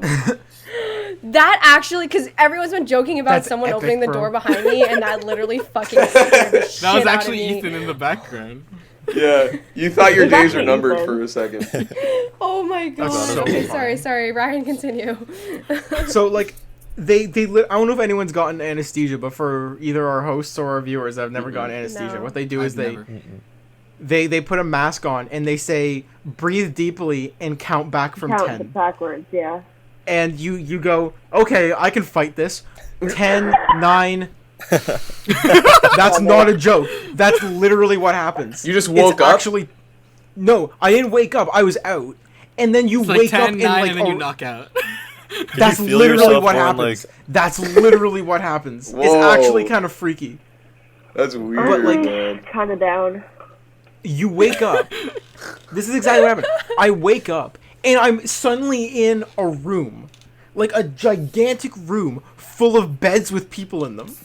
That actually, because everyone's been joking about That's someone epic, opening the bro. door behind me, and that literally fucking scared the shit That was out actually of me. Ethan in the background. Yeah, you thought your Is that days were numbered Ethan? for a second. Oh my god. so Okay, funny. sorry. Ryan, continue. So like I don't know if anyone's gotten anesthesia, but for either our hosts or our viewers that have never gotten anesthesia, No. what they do is I've never. they put a mask on and they say breathe deeply and count back from Count 10. backwards, yeah. And you go, okay, I can fight this. 10, 9. That's not a joke. That's literally what happens. You just It's woke up? Actually, no, I didn't wake up. I was out. And then you It's like wake 10, up 9, in like and then a- you knock out. That's you feel literally yourself what going, happens. That's literally what happens. It's Whoa. actually kind of freaky. That's weird, But, like- man. Kind of down. You wake up. This is exactly what happened. I wake up and I'm suddenly in a room, like a gigantic room full of beds with people in them.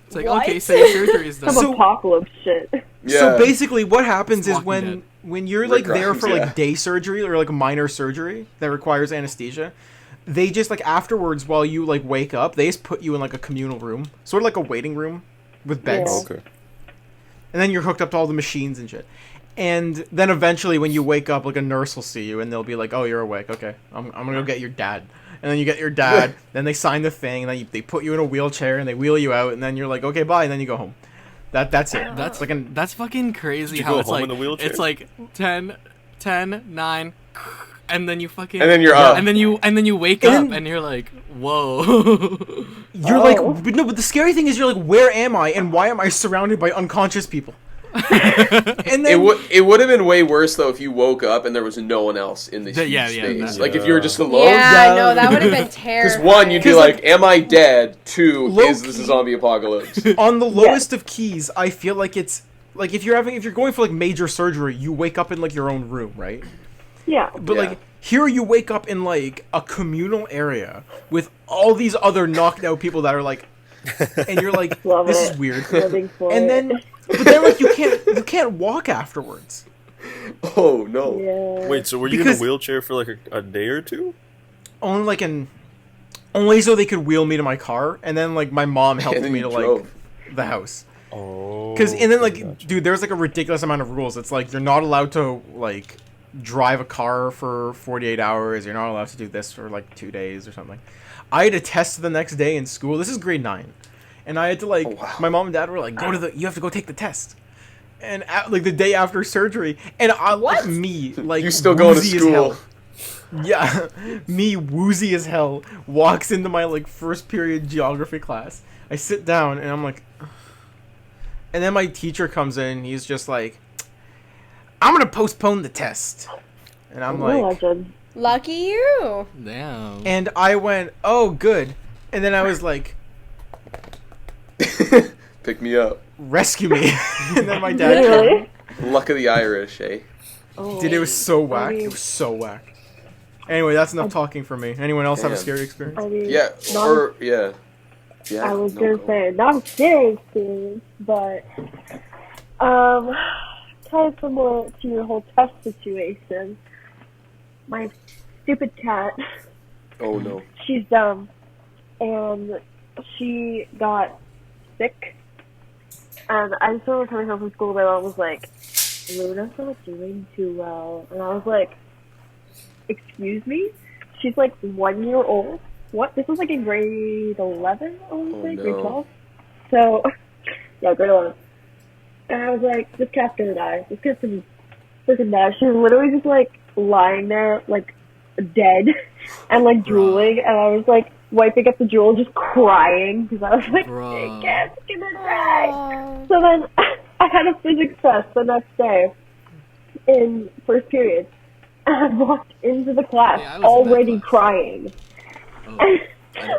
It's like, What? okay, so your surgery is done. Some So- apocalypse shit. Yeah. So basically, what happens is Walking Dead. when you're Rick like there Grimes, for like yeah. day surgery or like minor surgery that requires anesthesia, they just like afterwards while you like wake up, they just put you in like a communal room, sort of like a waiting room with beds. Yeah. Okay. And then you're hooked up to all the machines and shit. And then eventually, when you wake up, like a nurse will see you, and they'll be like, "Oh, you're awake. Okay, I'm gonna go get your dad." And then you get your dad. Then they sign the thing, and then they put you in a wheelchair, and they wheel you out, and then you're like, "Okay, bye." And then you go home. That's it. That's like an That's fucking crazy. Did you How go it's home like in the wheelchair? it's like 10, 9, and then you fucking And then you're up. and then you wake And up then- and you're like, whoa. you're Oh. like, but no. But the scary thing is, you're like, where am I, and why am I surrounded by unconscious people? And then It would have been way worse though if you woke up and there was no one else in the Yeah, huge yeah, space. that- Like if you were just alone. Yeah, Yeah. no, that would have been Because terrible. one, you'd be 'Cause, like, "Am I dead?" Two, Low is this key- a zombie apocalypse? on the lowest of keys, I feel like it's like if you're going for like major surgery, you wake up in like your own room, right? Yeah. But Yeah. like here you wake up in like a communal area with all these other knocked out people that are like and you're like Love this it. is weird. Living for And it. then but then like you can't walk afterwards. Oh no! Yeah. Wait, so were you in Because- a wheelchair for like a day or two? Only so they could wheel me to my car, and then like my mom helped And then me you to like drove. the house. Oh. And then like gotcha. dude, there's like a ridiculous amount of rules. It's like you're not allowed to like drive a car for 48 hours. You're not allowed to do this for like 2 days or something. I had a test the next day in school. This is grade 9. And I had to like Oh, wow. my mom and dad were like, you have to go take the test. And like the day after surgery, and me like You still going to woozy as school? hell. Yeah, me woozy as hell walks into my like first period geography class. I sit down and I'm like, and then my teacher comes in. He's just like, I'm gonna postpone the test, and I'm Real like, legend. Lucky you. Damn. and I went, oh good, and then I was like, Pick me up. rescue me, and then my dad came. Literally. Luck of the Irish, eh? Oh. Dude, it was so whack. I mean- It was so whack. Anyway, that's enough talking for me. Anyone else have a Damn. scary experience? I mean, Yeah, not or yeah. Yeah. I was no, gonna go. say not a scary experience, but kind of similar to your whole test situation. My stupid cat, Oh no. she's dumb, and she got sick. And I just remember coming home from school, my mom was like, Luna's not doing too well. And I was like, excuse me? She's like 1 year old? What? This was like in grade 11, I want to say, grade 12? So, yeah, grade 11. And I was like, this cat's gonna die. This cat's gonna freaking die. She was literally just like lying there, like dead, and like drooling. And I was like wiping up the drool, just crying, because I was like, the cat's gonna die. So then I had a physics test the next day in first period. And I walked into the class already crying. And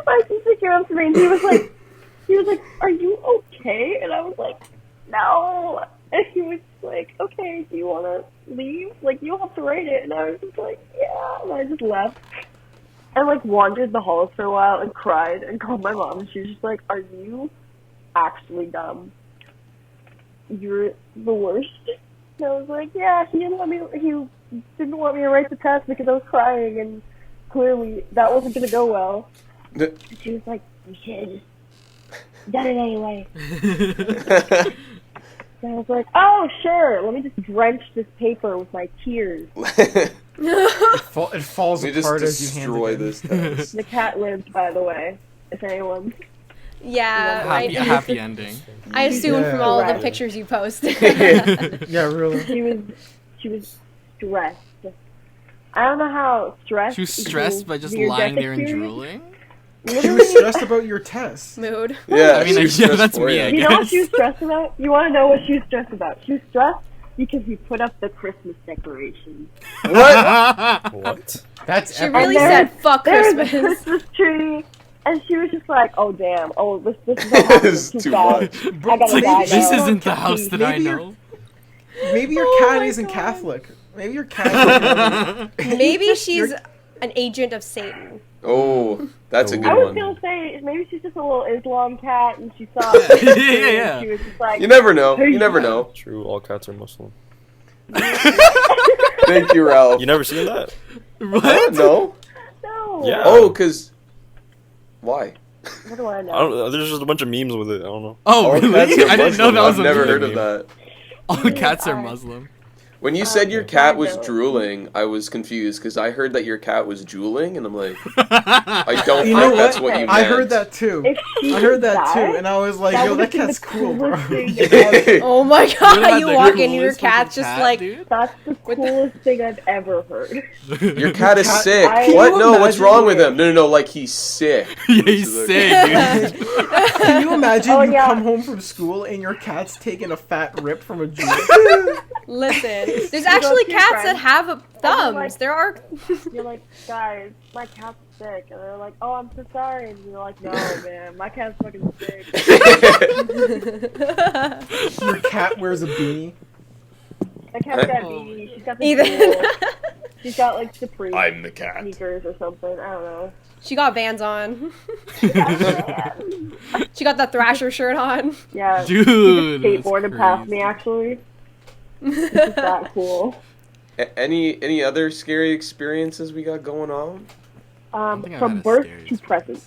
my teacher came up to me and he was like, are you okay? And I was like, no. And he was like, okay, do you want to leave? Like, you'll have to write it. And I was just like, yeah. And I just left. And like wandered the halls for a while and cried and called my mom. And she was just like, are you actually dumb? You're the worst. And I was like, yeah, he didn't want me to write the test because I was crying, and clearly that wasn't going to go well. And she was like, you should have done it anyway. And I was like, oh, sure, let me just drench this paper with my tears. It falls We apart just as you hand destroy it in. this test. The cat lived, by the way, if anyone. Yeah, Happy ending. I assume from all Right. the pictures you post. Yeah, really. She was stressed. I don't know how stressed. She was stressed by just near-death lying there and experience. drooling. She was stressed about your test. Mood. Yeah, I mean, she was yeah, stressed that's for me, you. I You know what guess. she was stressed about? You want to know what she was stressed about? She was stressed because we put up the Christmas decorations. What? What? That's She epic. really there- said, fuck There's a Christmas. Christmas tree, and she was just like, "Oh damn! Oh this is not happening This is too too fast. much. I gotta die This now." isn't the house that I Maybe you're- know. Maybe your Oh cat my isn't God. Catholic. Maybe your cat. Maybe she's an agent of Satan. Oh, that's a good I was one. gonna say maybe she's just a little Islam cat, and she saw. Yeah, it, yeah. and she was just like, You never know. You never know. True, all cats are Muslim. Thank you, Ralph. You never seen that? What? No? No. Yeah. Oh, because... Why? What do I know? I don't. There's just a bunch of memes with it. I don't know. Oh, All really? cats are I didn't know Muslim. that was I've a never meme. heard of that. All cats are Muslim. When you said your cat was no. drooling, I was confused because I heard that your cat was drooling, and I'm like, I don't You think know that's what? what you meant. I heard that too. If she I heard that died, too, and I was like, that yo, would've that been cat's the cool, bro. coolest thing ever. Oh my Would've god, had you the walk in, your coolest cat's fucking just cat, like, dude. That's the coolest thing I've ever heard. Your cat is Cat- sick. Can What? you No, what's imagine wrong with it? him? No, like he's sick. Yeah, he's sick, dude. Can you imagine Oh, you yeah. come home from school and your cat's taking a fat rip from a Jew? listen. There's actually to your cats friend. that have thumbs. like- There are. You're like, guys, my cat's sick. And they're like, oh, I'm so sorry. And you're like, no, man, my cat's fucking sick. Your cat wears a beanie. My cat's got a beanie. She's got the Ethan. jewel. She's got, like, Supreme I'm the cat. sneakers or something. I don't know. She got Vans on. She got that Thrasher shirt on. Yeah. Dude, She just skateboarded that's past me, crazy. actually. It's just that cool. Any other scary experiences we got going on? think I've From had a birth scary to present.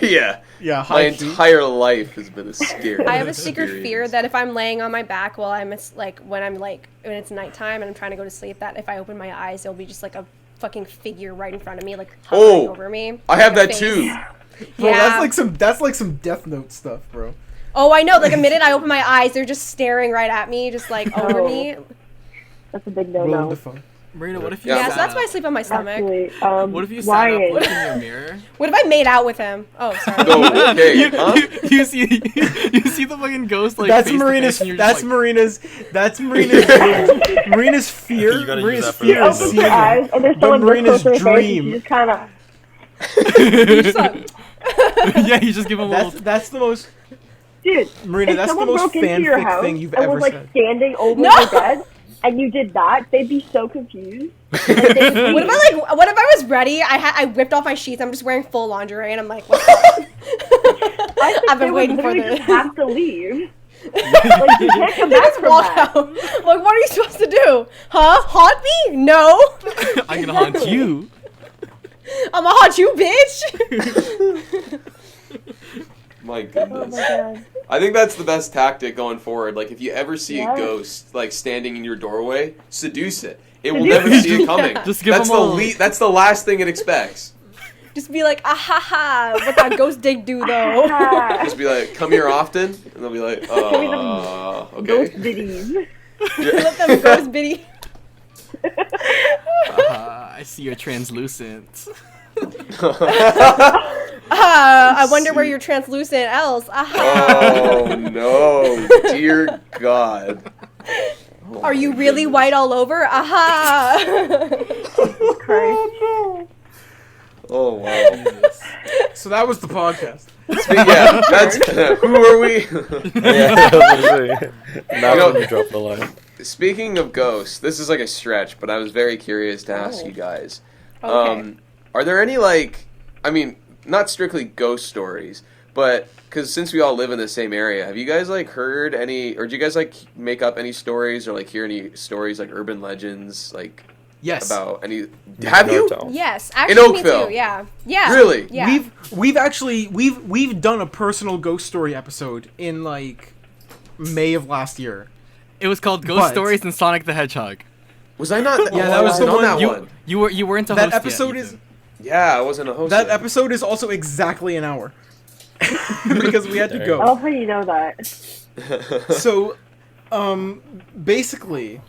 Yeah. Yeah, My high key. entire life has been a scary. I have a secret experience. fear that if I'm laying on my back while I'm when it's nighttime and I'm trying to go to sleep, that if I open my eyes, there'll be just like a fucking figure right in front of me, like hovering over me. I have Like a that face. too. Bro, Yeah. that's like some Death Note stuff, bro. Oh, I know. Like a minute I open my eyes, they're just staring right at me, just like over Oh. me. That's a big Willem no-no. Dafoe. Marina, what if you Yeah, Yeah, sat so that's up? why I sleep on my stomach. Actually, What if you sat Ryan. up looking in your mirror? What if I made out with him? Oh, sorry. No, okay, you, huh? you see the fucking ghost like That's face to Marina's. face and you're That's just Marina's. That's Marina's. Marina's fear. You gotta use Marina's that for She fear is opens seeing her eyes, it. and there's But someone this Marina's close to her face, and dream. she just kind of... yeah, you just give him a little. That's the most. Dude, Marina, if that's the someone most broke into your fanfic house thing you've and ever was, like, said. standing over No! your bed, and you did that, they'd be so confused. What if I was ready? I whipped off my sheets. I'm just wearing full lingerie, and I'm like, what's up? I think I've they been would waiting for literally this. just have to leave. Like, you can't come back Just from walk that. out. Like, what are you supposed to do? Huh? Haunt me? No. I'm gonna haunt you. I'm gonna haunt you, bitch. My Oh goodness. my god. I think that's the best tactic going forward. Like, if you ever see a Yes. ghost, like, standing in your doorway, seduce it. It will Seduce never it. see it coming. Just give that's them the that's the last thing it expects. Just be like, ah ha ha, what that ghost did do though. Just be like, come here often, and they'll be like, me okay. Ghost ditties. Let them ghost biddy. I see you're translucent. I wonder where you're translucent else. Oh no, dear God. Are you really white all over? Aha! Christ. Oh wow. So that was the podcast. Yeah, that's who are we? Yeah, now You know- when you drop the line. Speaking of ghosts, this is like a stretch, but I was very curious to ask you guys. Okay. Are there any, like, I mean, not strictly ghost stories, but because since we all live in the same area, have you guys, like, heard any, or do you guys, like, make up any stories or, like, hear any stories, like, urban legends, like, Yes. about any, have you? Yes, actually, me Oakville? too. Yeah, yeah. Really? Yeah. We've actually we've done a personal ghost story episode in like May of last year. It was called Ghost But- Stories and Sonic the Hedgehog. Was I not? Yeah, that was the on one- that You one. you weren't a That host episode yet, is Ethan. Yeah, I wasn't a host. that yet. episode is also exactly an hour because we had to I go. love how you know that. So, basically,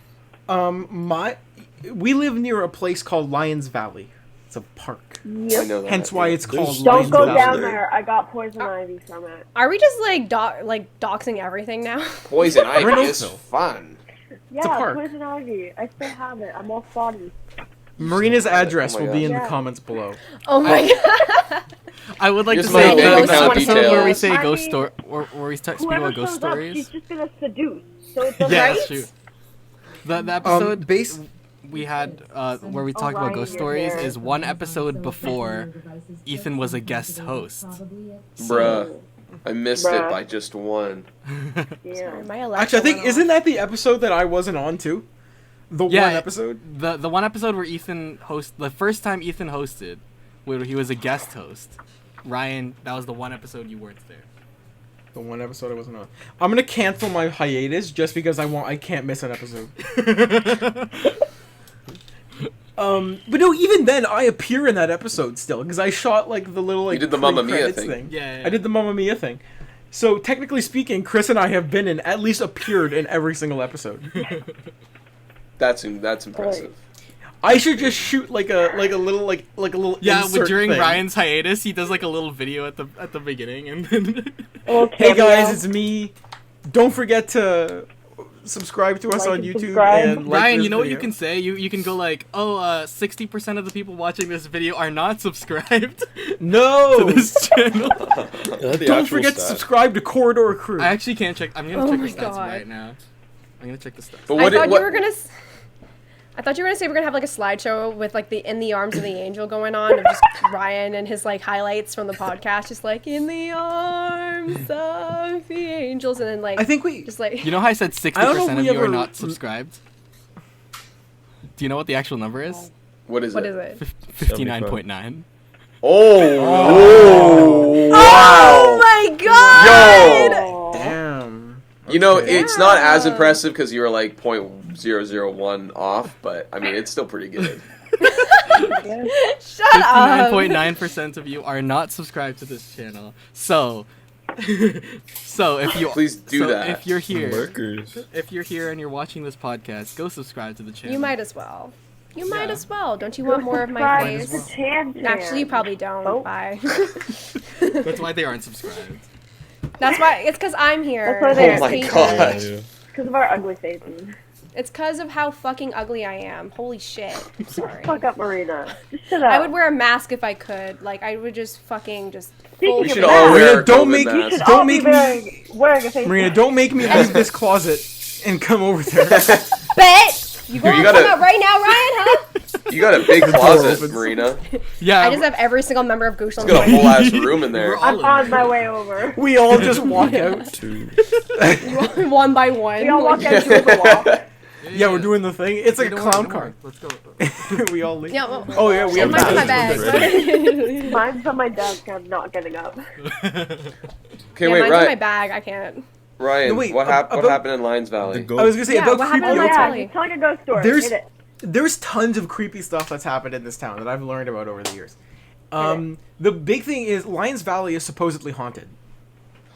we live near a place called Lions Valley. It's a park. I Yep. know that. Hence why it's There's- called Don't Lions go Valley. down there. I got poison ivy from it. Are we just like doxing everything now? Poison ivy We're in is Oakville. fun. Yeah, park. poison ivy. I still have it. I'm all spotty. Marina's address Oh my will be in God. the comments below. Oh my god. I would like Here's to my say bank ghost account episode where we details. say I ghost mean, story, where we speak Whoever about ghost shows up, stories. she's just gonna seduce. So it doesn't Yeah, right? that's true. The episode base- we had where we talked about Ryan, ghost you're stories there. is one episode before Ethan was a guest host. Bruh. I missed it Bruh. by just one. Yeah. My Alexa Actually, I think went isn't off. that the episode that I wasn't on too? The Yeah, one episode. The one episode where Ethan the first time Ethan hosted, where he was a guest host. Ryan, that was the one episode you weren't there. The one episode I wasn't on. I'm gonna cancel my hiatus just because I can't miss an episode. But no, even then I appear in that episode still because I shot like the little like You did the Mamma Mia pre-credits thing. Yeah. I did the Mamma Mia thing. So technically speaking, Chris and I have been in at least appeared in every single episode. That's impressive. I should just shoot like a little like a little Yeah, but insert during thing. Ryan's hiatus, he does like a little video at the beginning, and then Okay. Hey guys, it's me. Don't forget to subscribe to us Like on and YouTube subscribe. and like Ryan, this you know what you video. can say? You can go like, 60% of the people watching this video are not subscribed No. to this channel. Don't forget to subscribe to Corridor Crew. I actually can't check. I'm gonna Oh check my the stats God. right now. I'm gonna check the stats. But I what? thought what you were gonna. I thought you were gonna say we're gonna have like a slideshow with like the "In the Arms of the Angel" going on of just Ryan and his like highlights from the podcast, just like "In the Arms of the Angels," and then like I think we. just like You know how I said 60% I don't know if of we you are ever- not subscribed? Do you know what the actual number is? what is what it? is it? 59.9. Oh! Oh Wow! my god! Oh. Damn. You know, Okay. it's not as Yeah. impressive because you were like 0.001 off, but I mean, it's still pretty good. Shut up! 59.9% of you are not subscribed to this channel. So if you Please do that. If you're here, Workers. if you're here and you're watching this podcast, go subscribe to the channel. You might as well. You might Yeah. as well. Don't you Go want more of my subscribe face? to Chan Chan. Actually, you probably don't. Oh. Bye. That's why they aren't subscribed. That's why. It's because I'm here. That's why they're Oh my It's God. Because of our ugly faces. It's because of how fucking ugly I am. Holy shit. I'm sorry. Fuck up, Marina. Just shut up. I would wear a mask if I could. Like, I would just fucking just. Speaking We of should masks, all wear Marina, a don't COVID make- mask. should Don't all be make me- wearing a face Marina, mask. don't make me leave this closet and come over there. Bet! You Here, gonna you come gotta- out right now, Ryan, huh? You got a big door closet, opens. Marina. Yeah, I just have every single member of GOOSHLEMS. It's got a whole ass room in there. We're all I'm in on there. my way over. We all just walk out. Two. one by one. We all walk like, out to the walk. Yeah, we're doing the thing. It's like a Don't worry, clown don't car. worry. Let's go. We all leave. Yeah, well, Oh yeah, we have mine's in my bags. bag. Mine's on my desk. I'm not getting up. Okay, Yeah, wait, mine's in my Ryan. bag. I can't. Ryan, No, wait, what about- happened in Lions Valley? The goat. I was gonna say Yeah, about what creepy happened Oh in my Lions old god, Valley? he's telling a ghost story. There's- Hit it. There's tons of creepy stuff that's happened in this town that I've learned about over the years. The big thing is Lions Valley is supposedly haunted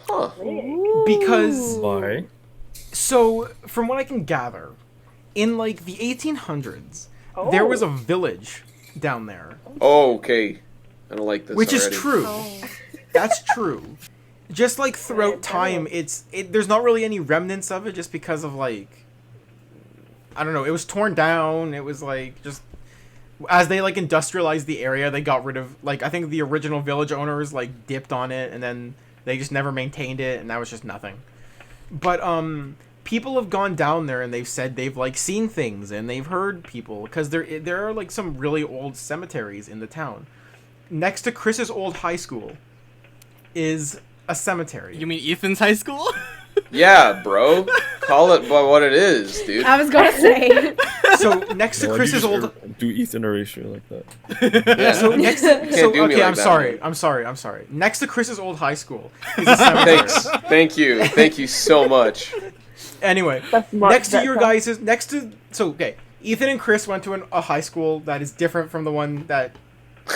Huh. because Why? so from what I can gather, in like the 1800s, there was a village down there, Oh, okay. I don't like this which already. is true. That's true. Just like throughout time, there's not really any remnants of it, just because of like, I don't know, it was torn down. It was like just as they like industrialized the area, they got rid of like I think the original village owners like dipped on it, and then they just never maintained it, and that was just nothing. But people have gone down there and they've said they've like seen things and they've heard people because there are like some really old cemeteries in the town. Next to Chris's old high school is a cemetery. You mean Ethan's high school? Yeah, bro. Call it by what it is, dude. I was gonna say. So next to Why'd you Chris's just old do Ethan erasure like that. Yeah. so next to, Can't so do me okay, like I'm that, sorry. Next to Chris's old high school is a cemetery. Thanks. Thank you so much. Anyway, That's smart. next to That's your smart. guys is next to okay. Ethan and Chris went to a high school that is different from the one that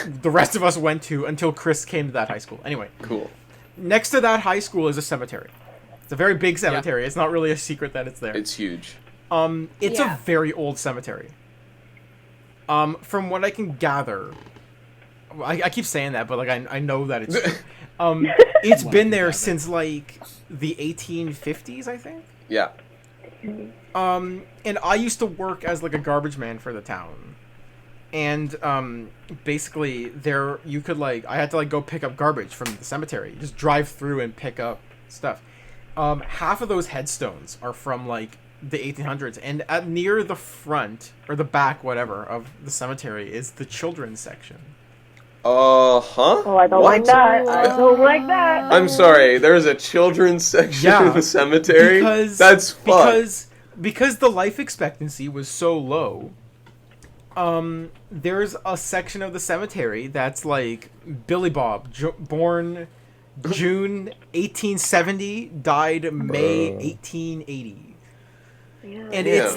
the rest of us went to until Chris came to that high school. Anyway, Cool. next to that high school is a cemetery. It's a very big cemetery. It's not really a secret that it's there. It's huge. It's Yeah. a very old cemetery. From what I can gather, I keep saying that, but like I know that it's true. It's been there since like the 1850s, I think. Yeah. And I used to work as like a garbage man for the town. And basically there you could like I had to like go pick up garbage from the cemetery. Just drive through and pick up stuff. Half of those headstones are from like the 1800s, and at near the front or the back, whatever, of the cemetery is the children's section. Huh? Oh, I don't like that. I don't like that. I'm sorry. There's a children's section Yeah, in the cemetery. That's fucked. Because the life expectancy was so low. There's a section of the cemetery that's like Billy Bob, born June 1870, died May 1880. Yeah. And Yeah.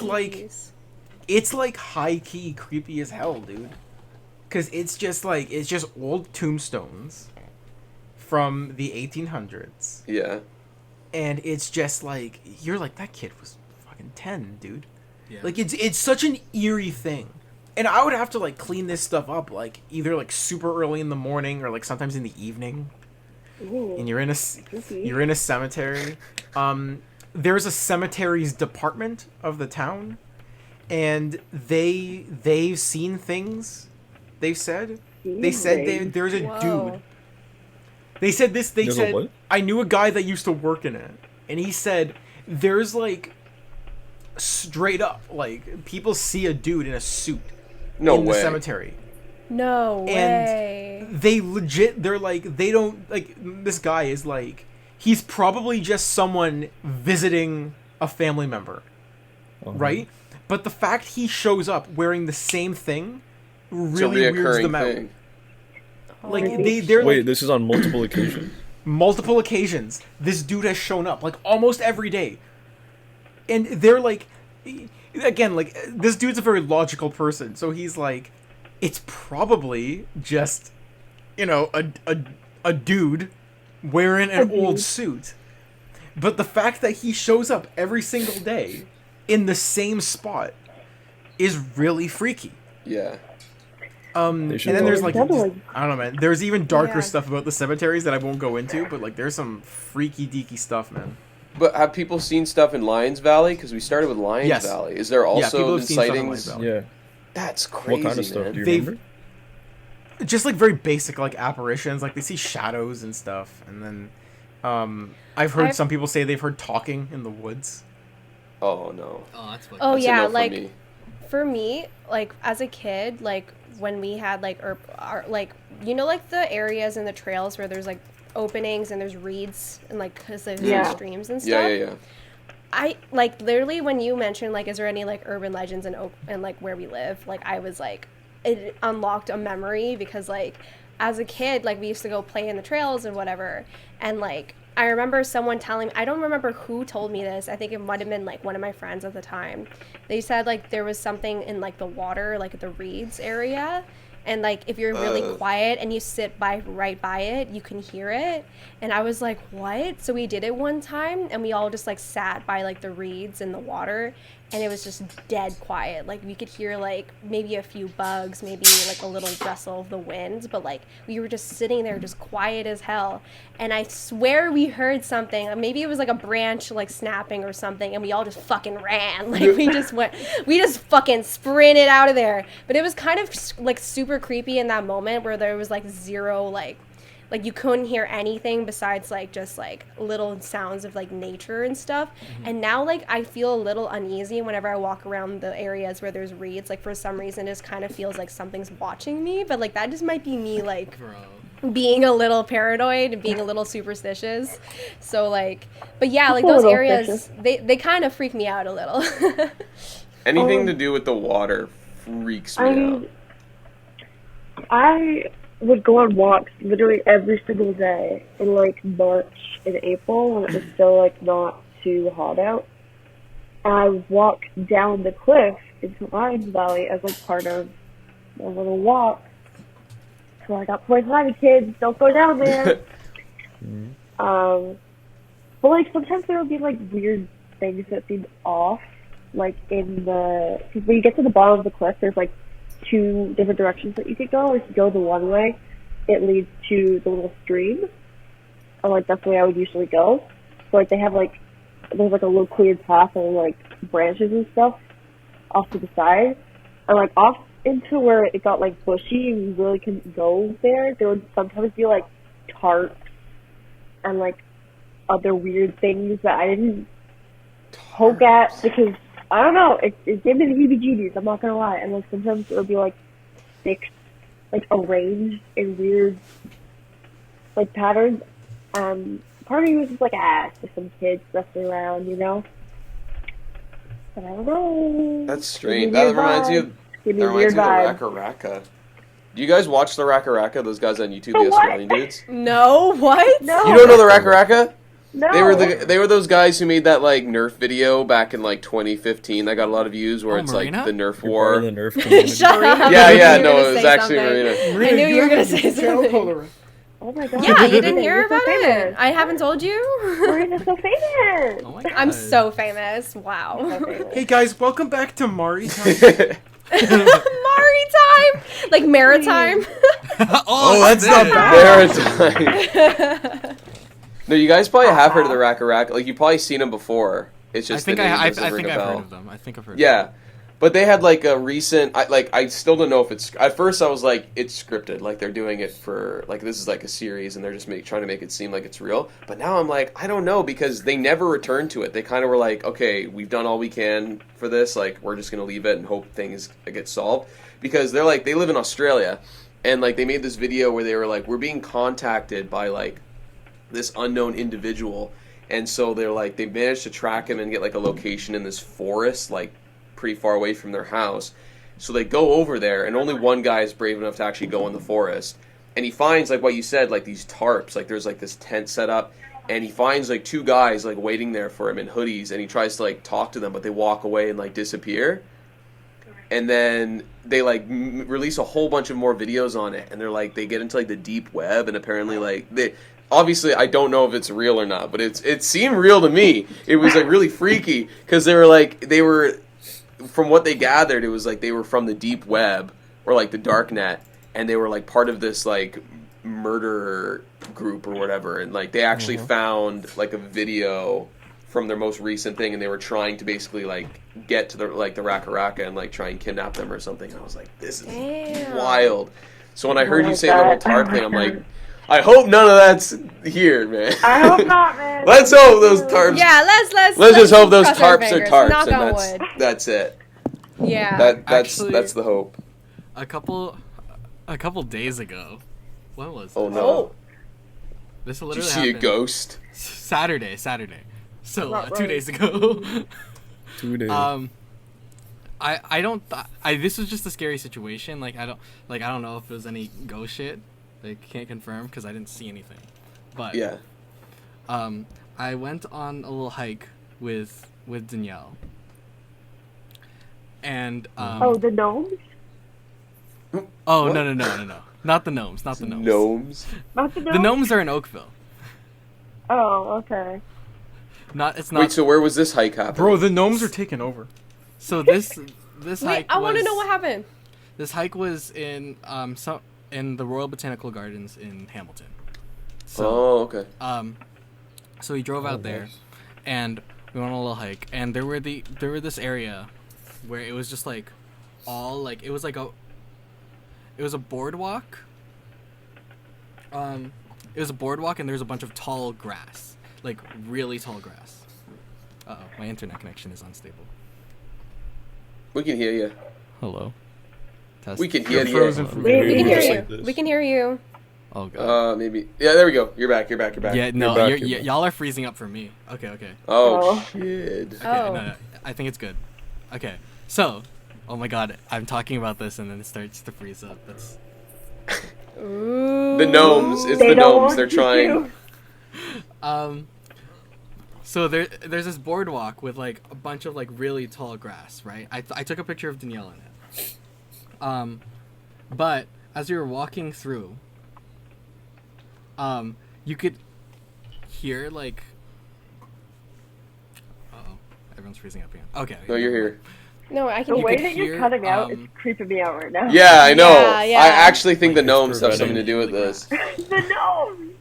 it's like high key creepy as hell, dude. Cause it's just old tombstones from the 1800s, Yeah. and it's just like you're like that kid was fucking 10, dude. Yeah. Like it's such an eerie thing, and I would have to like clean this stuff up like either like super early in the morning or like sometimes in the evening. Ooh. And you're in a cemetery. There's a cemeteries department of the town, and they've seen things. They've said there's a Whoa. dude. They said this. They There's a said what? I knew a guy that used to work in it, and he said there's like straight up like people see a dude in a suit No in the way. cemetery. No way. And they're like they don't like this guy is like he's probably just someone visiting a family member, right? But the fact he shows up wearing the same thing It's a really weirds reoccurring them out. thing. Like Holy they're Wait, like this is on multiple occasions. multiple occasions this dude has shown up like almost every day, and they're like again like this dude's a very logical person, so he's like it's probably just a dude wearing an old suit, but the fact that he shows up every single day in the same spot is really freaky. Yeah. And They should then there's go- like Definitely. I don't know, man. There's even darker Yeah. stuff about the cemeteries that I won't go into, but like there's some freaky deaky stuff, man. But have people seen stuff in Lions Valley? Because we started with Lions Yes. Valley. Is there people also have been seen stuff in sightings? Lions Valley. Yeah. That's crazy, What kind of stuff? man. Do you They've- remember? Just like very basic like apparitions, like they see shadows and stuff, and then I've heard some people say they've heard talking in the woods. Oh no. Oh, that's fucked Oh up. That's a yeah, no for like me. for me, like as a kid, like when we had like like like the areas and the trails where there's like openings and there's reeds and like cause there's Yeah. streams and stuff. Yeah. I like literally when you mentioned like, is there any like urban legends in and like where we live? Like I was like, it unlocked a memory because like as a kid, like we used to go play in the trails and whatever, and like I remember someone telling me, I don't remember who told me this. I think it might have been like one of my friends at the time. They said like there was something in like the water, like the reeds area. And, like, if you're really quiet and you sit right by it, you can hear it. And I was like, what? So we did it one time, and we all just, like, sat by, like, the reeds in the water. And it was just dead quiet. Like, we could hear, like, maybe a few bugs, maybe, like, a little rustle of the wind. But, like, we were just sitting there just quiet as hell. And I swear we heard something. Maybe it was, like, a branch, like, snapping or something. And we all just fucking ran. Like, we just fucking sprinted out of there. But it was kind of, like, super creepy in that moment where there was, like, zero, like you couldn't hear anything besides like just like little sounds of like nature and stuff. And now like I feel a little uneasy whenever I walk around the areas where there's reeds. Like for some reason it just kind of feels like something's watching me, but like that just might be me like being a little paranoid and being a little superstitious. So like, but yeah, like those areas they kind of freak me out a little. Anything to do with the water freaks me out. I would go on walks literally every single day in like March and April when it was still like not too hot out. And I would walk down the cliff into Lions Valley as like part of a little walk. So I got points by the kids, don't go down there. But like sometimes there would be like weird things that seemed off. Like in the, because when you get to the bottom of the cliff, there's like 2 different directions that you could go. If you go the one way, it leads to the little stream, and like that's the way I would usually go. So like they have like, there's like a little cleared path and like branches and stuff off to the side, and like off into where it got like bushy and you really couldn't go there. There would sometimes be like tarps and like other weird things that I didn't poke at because I don't know, it gave me the heebie-jeebies, I'm not gonna lie. And like sometimes it would be like sticks, like arranged in weird like patterns. Part of me was just like, just some kids messing around, you know? But I don't know. That's strange. That reminds me of the Raka. Do you guys watch the Raka? Those guys on YouTube, the Australian dudes? No, what? No. You don't know the Raka? No. They were those guys who made that like Nerf video back in like 2015 that got a lot of views where it's Marina? like the Nerf war. The Nerf community. Shut up. Yeah, no, it was actually Marina. I knew you were gonna say something. Oh my god. Yeah, you didn't hear You're so about it. famous. I haven't told you. Marina's so famous. Oh my God. I'm so famous. Wow. Hey guys, welcome back to Mari Time. Mari time, like maritime. Oh, that's not bad. Maritime. No, you guys probably have heard of the Raka. Like you probably seen them before. It's just I think the name I've doesn't ring a bell. heard of them. I think I've heard. Yeah, but they had like a recent. I still don't know if it's. At first, I was like, it's scripted. Like they're doing it for like this is like a series, and they're just trying to make it seem like it's real. But now I'm like, I don't know because they never returned to it. They kind of were like, okay, we've done all we can for this. Like we're just gonna leave it and hope things get solved because they're like they live in Australia, and like they made this video where they were like, we're being contacted by like this unknown individual, and so they're like they managed to track him and get like a location in this forest like pretty far away from their house. So they go over there and only one guy is brave enough to actually go in the forest, and he finds like what you said, like these tarps, like there's like this tent set up, and he finds like 2 guys like waiting there for him in hoodies, and he tries to like talk to them, but they walk away and like disappear. And then they like release a whole bunch of more videos on it, and they're like they get into like the deep web, and apparently like they obviously I don't know if it's real or not, but it seemed real to me. It was like really freaky because they were from what they gathered, it was like they were from the deep web or like the dark net, and they were like part of this like murder group or whatever, and like they actually found like a video from their most recent thing, and they were trying to basically like get to the Raka and like try and kidnap them or something. And I was like, this is wild. So when I heard you say the whole tarp thing, I'm like, I hope none of that's here, man. I hope not, man. Let's hope those tarps. Yeah, let's just hope those cross our tarps are fingers. tarps, Knock on and wood. that's it. Yeah. That's the hope. A couple days ago. When was it? Oh no! This Did you literally see a happened ghost? Saturday. So Not 2 right. days ago. 2 days. I don't. This was just a scary situation. Like I don't know if it was any ghost shit. Like can't confirm because I didn't see anything. But Yeah. I went on a little hike with Danielle. And The gnomes? oh What? no. Not the gnomes, not the gnomes. Gnomes. Not the gnomes? The gnomes are in Oakville. Oh, okay. It's not. Wait, so where was this hike happening? Bro, the gnomes are taking over. So this Wait, hike. I want to was- know what happened. This hike was in in the Royal Botanical Gardens in Hamilton. So Oh, okay. so we drove out there, nice. and we went on a little hike, and there were this area where it was just like all like it was a boardwalk. It was a boardwalk, and there's a bunch of tall grass, like really tall grass. Uh-oh, my internet connection is unstable. We can hear you. Hello. Test. We can hear You're frozen you. from We We can hear Just you. like this. We can hear you. Oh god. Maybe. Yeah, there we go. You're back. You're back. Yeah, no, You're back, you're back. y'all are freezing up for me. Okay. Oh, Oh. shit. Okay, Oh. no, I think it's good. Okay, so, oh my god, I'm talking about this and then it starts to freeze up. That's Ooh. The gnomes. It's They the don't gnomes. want They're you trying. So there's this boardwalk with like a bunch of like really tall grass, right? I took a picture of Danielle in it. But as we were walking through, you could hear like, uh-oh, everyone's freezing up again. Okay. No, you're here. No, I The can You way could that you're hear, cutting out is um, creeping me out right now. Yeah, I know. Yeah, yeah. I actually think the Like, gnomes have it's something to do with preventing- this. The gnomes!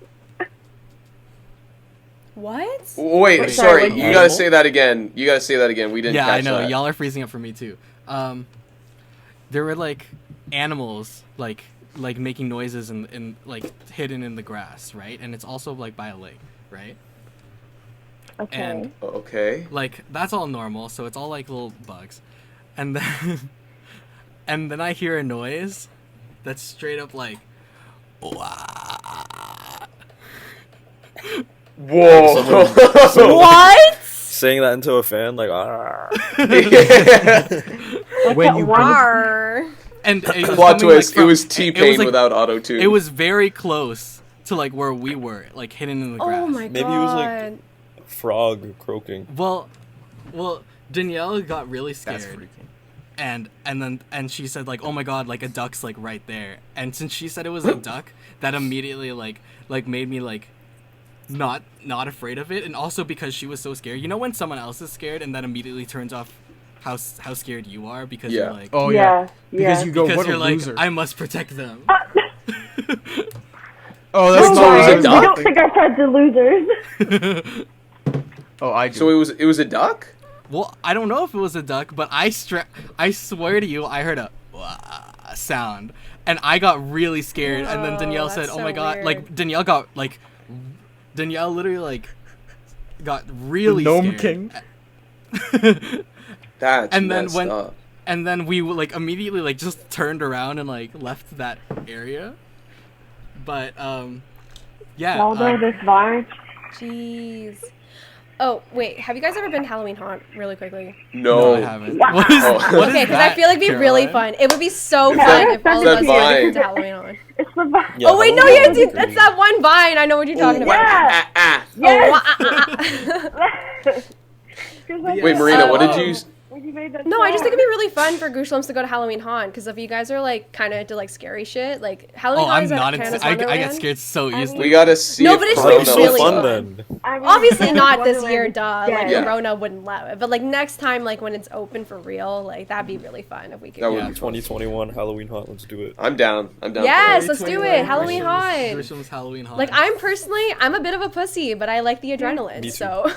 Wait, Sorry, Wait, sorry. what You did gotta you- say that again. We didn't Yeah, catch I know. that. Y'all are freezing up for me too. There were like animals like making noises and like hidden in the grass, right? And it's also like by a lake, right? Okay. And Okay. like that's all normal, so it's all like little bugs. And then and then I hear a noise that's straight up like "Wah." Whoa. What? Saying that into a fan, like, When you Rawr. And it was Plot coming, like, twist. It from- was T-Pain like- without auto-tune. It was very close to like where we were, like hidden in the grass. Oh my god. Maybe it was, like- frog croaking. Well, Danielle got really scared. That's freaking. And she said like, oh my god, like a duck's like right there. And since she said it was a duck, that immediately like made me like not afraid of it. And also because she was so scared, you know when someone else is scared and that immediately turns off how scared you are because Yeah. you're like Oh yeah. Yeah. Because you go, because what you're a like loser. I must protect them. Oh, that's Wait, not so what was I it was duck? I don't thinking. think our friends are losers. Oh, I do. So it was a duck? Well, I don't know if it was a duck, but I swear to you, I heard a "Wah" sound, and I got really scared. And then Oh, Danielle that's said, "Oh so my god!" weird. Like Danielle literally like got really the Gnome scared. King. That's And then messed when- up. And then we like immediately like just turned around and like left that area. But yeah. Y'all know this vibe? Jeez. Oh, wait. Have you guys ever been to Halloween Haunt really quickly? No. I haven't. Wow. What is, Oh. what is Okay, because I that, feel like it'd be really Caroline? fun. It would be so Yeah, fun if all of that us Vine. went to Halloween Haunt. It's the vibe. Yeah, Oh, wait, no, Halloween yeah, Haunt dude, is that's crazy. that one Vine. I know what you're talking Ooh, about. Yeah. Oh, Yes. Wait, Marina, what did you? When you made that No, I just think song. it'd be really fun for GOOSHLEMS to go to Halloween Haunt, because if you guys are, like, kind of into, like, scary shit, like, Halloween Oh, Haunt I'm is at not Canada's into. I get Wonderland. scared so easily. We gotta see. No, if but it's Corona like So really fun fun. then. I mean, Obviously Canada's not this Wonderland year, is duh. dead. Like, Yeah. Corona wouldn't allow it. But, like, next time, like, when it's open for real, like, that'd be really fun if we could That go. would Yeah. be 2021 Halloween Haunt. Let's do it. I'm down. I'm down. Yes, for let's do it. Halloween Haunt. GOOSHLEMS Halloween Haunt. Like, I'm a bit of a pussy, but I like the adrenaline, Me too. so.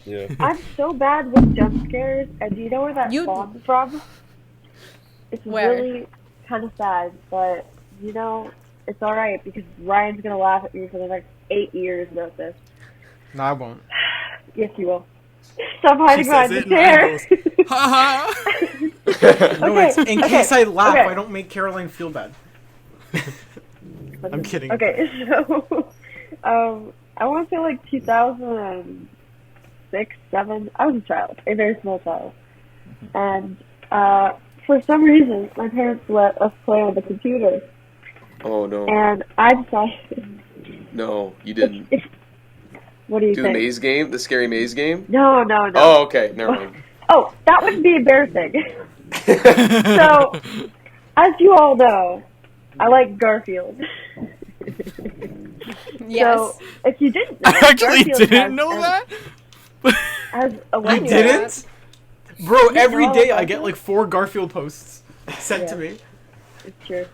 Yeah. I'm so bad with jump scares, and do you know where that You- spawned from? It's Where? really kind of sad, but you know, it's alright because Ryan's gonna laugh at me for the next 8 years about this. No, I won't. Yes, you will. Stop hiding She behind says the it and Ryan chair. goes, ha ha. No, Okay, it's in okay, case I laugh, okay. I don't make Caroline feel bad. I'm kidding. Okay, so I want to say like 2000. 6, 7. I was a child, a very small child. And for some reason, my parents let us play on the computer. Oh, no. And I decided... No, you didn't. What do you Do think? the maze game? The scary maze game? No. Oh, okay. Never mind. Oh, that would be embarrassing. So, as you all know, I like Garfield. Yes. So, if you didn't know, I actually Garfield didn't know that. As a You website. didn't? Bro, every know day I about get it? like 4 Garfield posts sent to Yeah. me. It's true.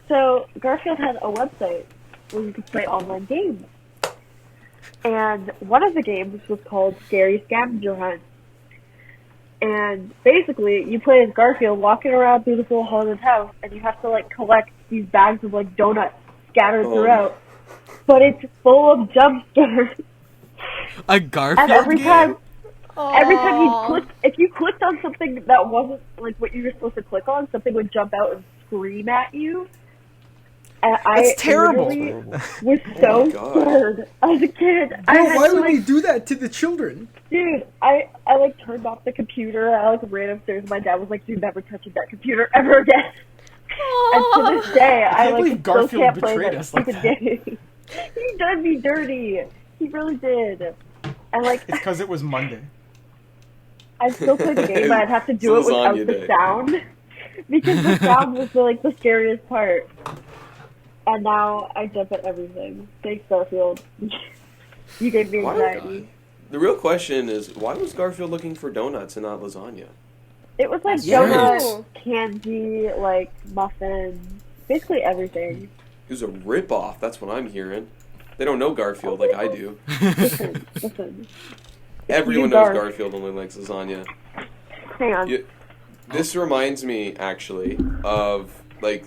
So, Garfield had a website where you could play online games. And one of the games was called Scary Scavenger Hunt. And basically, you play as Garfield walking around through this little haunted house, and you have to, like, collect these bags of, like, donuts scattered throughout. But it's full of jump scares. A Garfield And every game? time you Aw. click, if you clicked on something that wasn't, like, what you were supposed to click on, something would jump out and scream at you. And That's terrible. literally was so my God. scared as a kid. I Bro, had why to, would like, they do that to the children? dude, I like turned off the computer. I like ran upstairs. My dad was like, "You're never touching that computer ever again." And to this day, I can't like believe still Garfield can't play betrayed that us like stupid that. game. He done me dirty. He really did. And like, It's because it was Monday. I still play the game, but I'd have to do it It's without lasagna the day. sound because the sound was the scariest part. And now I jump at everything. Thanks, Garfield. You gave me Why? anxiety. The real question is, why was Garfield looking for donuts and not lasagna? It was like Yeah. donut, candy, like muffin, basically everything. It was a rip-off, that's what I'm hearing. They don't know Garfield like I do. Listen. Everyone You knows Garf. Garfield only likes lasagna. Hang on. You- This reminds me, actually, of, like,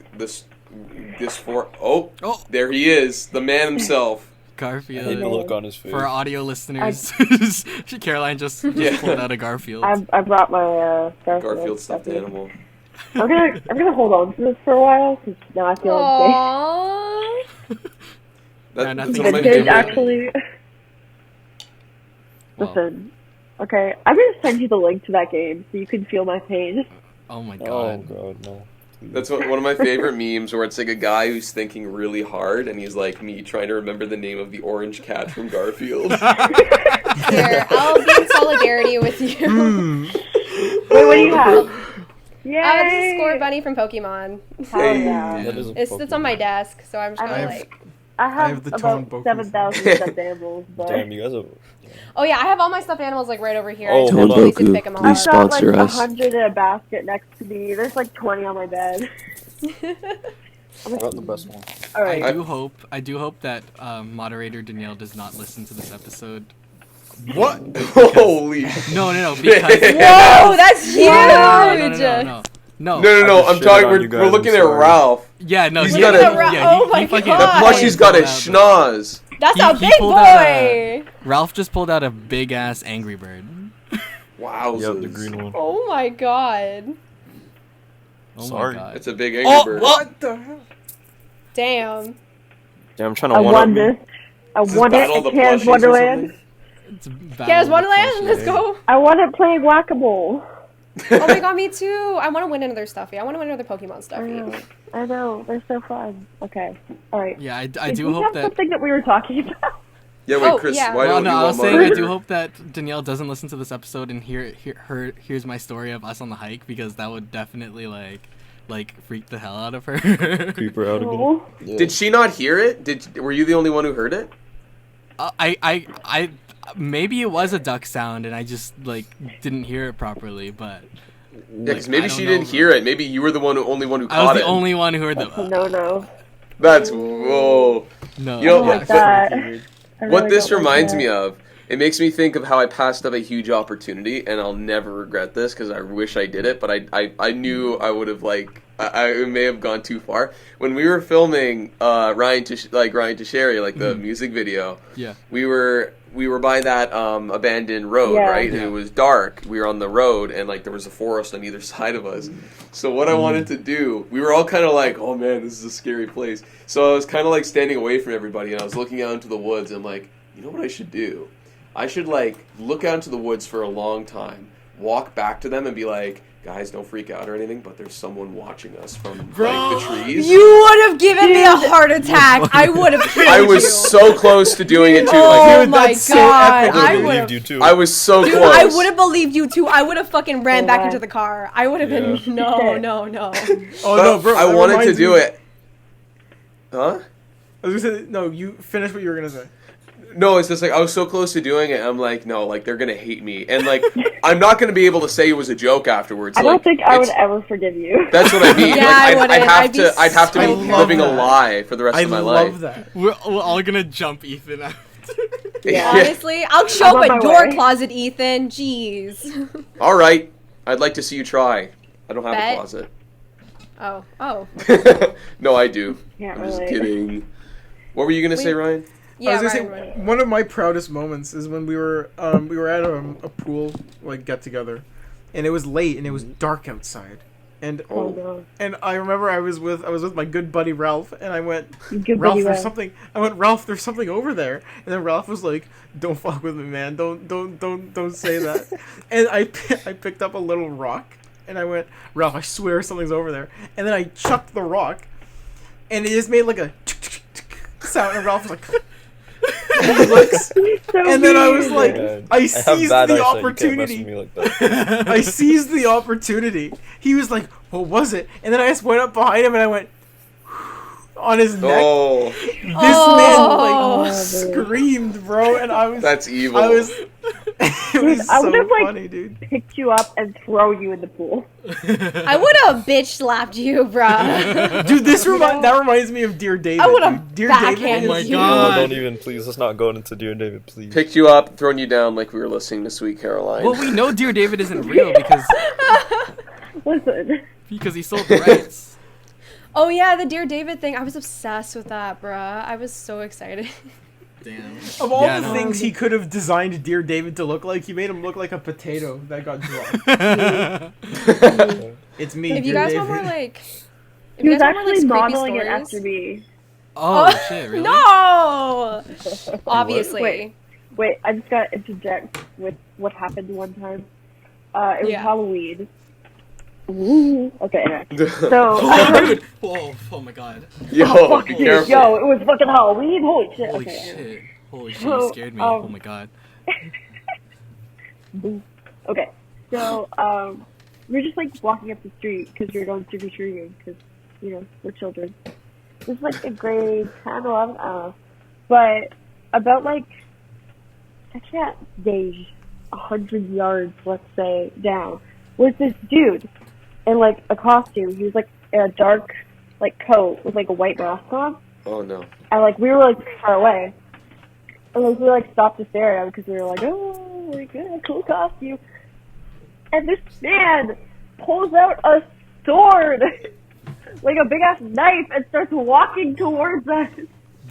Oh, Oh. there he is, the man himself. I hate Garfield. the look on his face. For our audio listeners, Caroline just Yeah. pulled out a Garfield. I brought my Garfield stuffed stuffy. animal. I'm gonna hold on to this for a while because now I feel unsafe. Aww. Yeah, that's That's what what my I'm Vintage, favorite. doing. actually. Wow. Listen. Okay, I'm gonna send you the link to that game so you can feel my pain. Oh my Oh god. god, no. That's one of my favorite memes, where it's like a guy who's thinking really hard, and he's like me trying to remember the name of the orange cat from Garfield. Here, I'll be in solidarity with you. Wait, what do you have? Yay! This is Score Bunny from Pokemon. Hell yeah. That is a It's on my desk, so I'm just I gonna have- like. I have, have the about Tone Boku. 7,000 stuffed animals, but Damn, you guys are. Oh yeah, I have all my stuffed animals like right over here. Oh, I just hold need on. places to pick them all I've up. got like Sponsor us. 100 in a basket next to me. There's like 20 on my bed. I got the best one. All right. I do hope that moderator Danielle does not listen to this episode. What? Holy No, because Whoa, that's huge! no. I'm shit talking. on you We're guys, looking I'm at sorry. Ralph. Yeah, no, He's he- got a- Oh my fucking- God. The plushie's got a pulled out schnoz. That's He- a he big pulled out boy! Ralph just pulled out a big ass Angry Bird. Wow. Yep, the green one. Oh my god. Oh Sorry. my god. It's a big angry Oh, bird. What the hell? Damn. Damn, I'm trying to I one won this. I Is this won Battle of it the at Canada's Plushies or Wonderland. something? It's Battle Guys, of the Wonderland, Plushies. let's go. I won it playing whack-a-mole. Oh my god, me too. I want to win another stuffy. I want to win another Pokemon I stuffy. know. I know. They're so fun. Okay. All right. Yeah, I Did do we hope have that. something that we were talking about? Yeah, wait, Oh, Chris. yeah. Why Well, don't no, you I was want saying I moderator? do hope that Danielle doesn't listen to this episode and hears my story of us on the hike, because that would definitely like freak the hell out of her. Creep her out a bit. Oh. Yeah. Did she not hear it? Were you the only one who heard it? I maybe it was a duck sound and I just like didn't hear it properly, but Yeah, because like, maybe I she don't didn't know. hear it. Maybe you were the only one who I was caught the it. only one who heard That's a the. no-no. That's whoa. No, You know, I like but- that. I What really this don't like reminds that. me of, it makes me think of how I passed up a huge opportunity, and I'll never regret this because I wish I did it, but I knew I would have I may have gone too far. When we were filming Ryan Tocheri, like the music video, yeah. we were by that abandoned road, Yeah. right? And Yeah. it was dark. We were on the road, and like there was a forest on either side of us. So what I wanted to do, we were all kind of like, "Oh man, this is a scary place." So I was kind of like standing away from everybody, and I was looking out into the woods. And I'm like, you know what I should do? I should like look out into the woods for a long time, walk back to them, and be like, guys, don't freak out or anything, but there's someone watching us from like the trees. You would have given me a heart attack. I would have killed I was you. so close to doing it too. Oh Like, my that's so god. epic. I I would believed have. you too. I was so Dude, close. I would have believed you too. I would have fucking ran back Yeah. into the car. I would have been no. Oh But no, bro! I that wanted to reminds do me- it. Huh? I was gonna say no. You finish what you were gonna say. No, it's just like I was so close to doing it. I'm like, no, like they're gonna hate me, and like I'm not gonna be able to say it was a joke afterwards. I don't Like, think I would it's- ever forgive you. That's what I mean. Yeah, like, I I'd wouldn't. have I'd be to. I'd have to be so living a pissed. lie for the rest I of my love life. that. We're all gonna jump Ethan out. Yeah. Honestly, I'll show I'm up on at my your way. closet, Ethan. Jeez. All right, I'd like to see you try. I don't have Bet. a closet. Oh. No, I do. Can't I'm just relate. kidding. What were you gonna say, Ryan? Yeah, I was gonna Ryan, say one of my proudest moments is when we were at a pool like get together, and it was late and it was dark outside, and Oh no. and I remember I was with my good buddy Ralph, and I went, Good Ralph, buddy, there's Ralph. something. I went, Ralph, there's something over there, and then Ralph was like, don't fuck with me, man, don't say that, and I picked up a little rock, and I went, Ralph, I swear something's over there, and then I chucked the rock, and it just made like a sound, and Ralph was like. And, he looks, So and then I was mean. like, Man, I have seized bad the eyesight, you can't mess with opportunity. me like that. I seized the opportunity. He was like, what was it? And then I just went up behind him and I went on his neck. Oh, This Oh. man like screamed, bro, and I was that's evil. I was it was I so would've, like, funny, dude. Pick you up and throw you in the pool. I would have bitch slapped you, bruh. Dude, that reminds me of Dear David. I would've dude. Dear backhanded David. Oh my you. No, God. don't even, please. Let's not go into Dear David, please. Picked you up, thrown you down like we were listening to Sweet Caroline. Well, we know Dear David isn't real Listen. because he sold the rights. Oh yeah, the Dear David thing. I was obsessed with that, bruh. I was so excited. Damn. Of all Yeah, the no. things he could have designed Dear David to look like, he made him look like a potato that got dropped. It's me, If you Dear guys David. want more like, if He you was guys want more, actually like, creepy modeling it stories- after me. Oh shit! Really? No. Obviously. Wait, I just gotta interject with what happened one time. It was Yeah. Halloween. Ooh. Okay, anyway. So, Oh, dude. Oh my god. Yo, fuck, be dude, careful. yo, it was fucking Halloween. Holy shit. Holy okay. shit. Holy shit! So, You scared me. um, Oh my god. Okay, so we're just like walking up the street because we were going trick or treating because we're children. This is like a grade 10, 11, I don't know. But about like I can't gauge 100 yards, let's say, down was this dude in like a costume. He was like in a dark like coat with like a white mask on, Oh no. and like we were like pretty far away. And like we like stopped to stare at him because we were like, oh, like yeah, cool costume. And this man pulls out a sword, like a big ass knife, and starts walking towards us.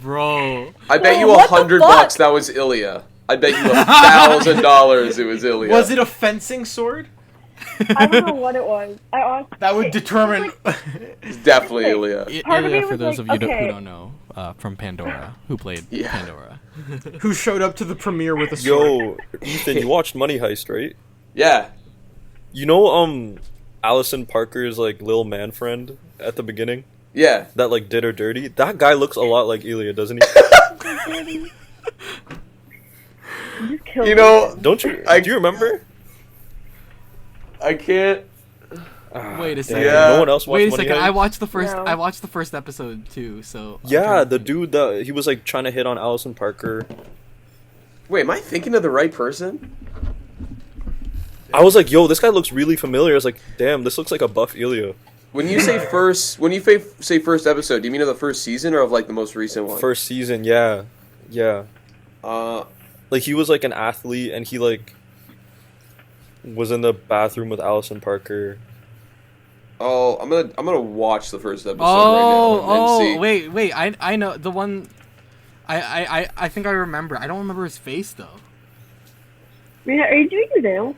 Bro. I bet you What the $100 fuck? that was Ilya. I bet you $1,000 it was Ilya. Was it a fencing sword? I don't know what it was. I honestly, That would determine. It's definitely Ilya. Part of Ilya, me for was those like, of you okay. who don't know, from Pandora, who played Yeah. Pandora. Who showed up to the premiere with a sword? Yo, Ethan, you watched Money Heist, right? Yeah. You know, Allison Parker's like little man friend at the beginning Yeah. that like did her dirty. That guy looks a lot like Ilya, doesn't he? you just killed You me. know, Don't you? I- Do you remember? I can't. Wait a Damn, second. Yeah. No one else watched Wait a Money second. Heist? I watched the first. No. I watched the first episode too. So. I'm Yeah, trying the to- dude that he was like trying to hit on Allison Parker. Wait, am I thinking of the right person? I was like, yo, this guy looks really familiar. I was like, damn, this looks like a buff Ilya. When you say say first episode, do you mean of the first season or of like the most recent one? First season, yeah. Yeah. Uh, Like he was like an athlete and he like was in the bathroom with Allison Parker. oh, I'm gonna watch the first episode Oh, right now and see. wait. I know the one. I think I remember. I don't remember his face though. Rita, are you doing your nails?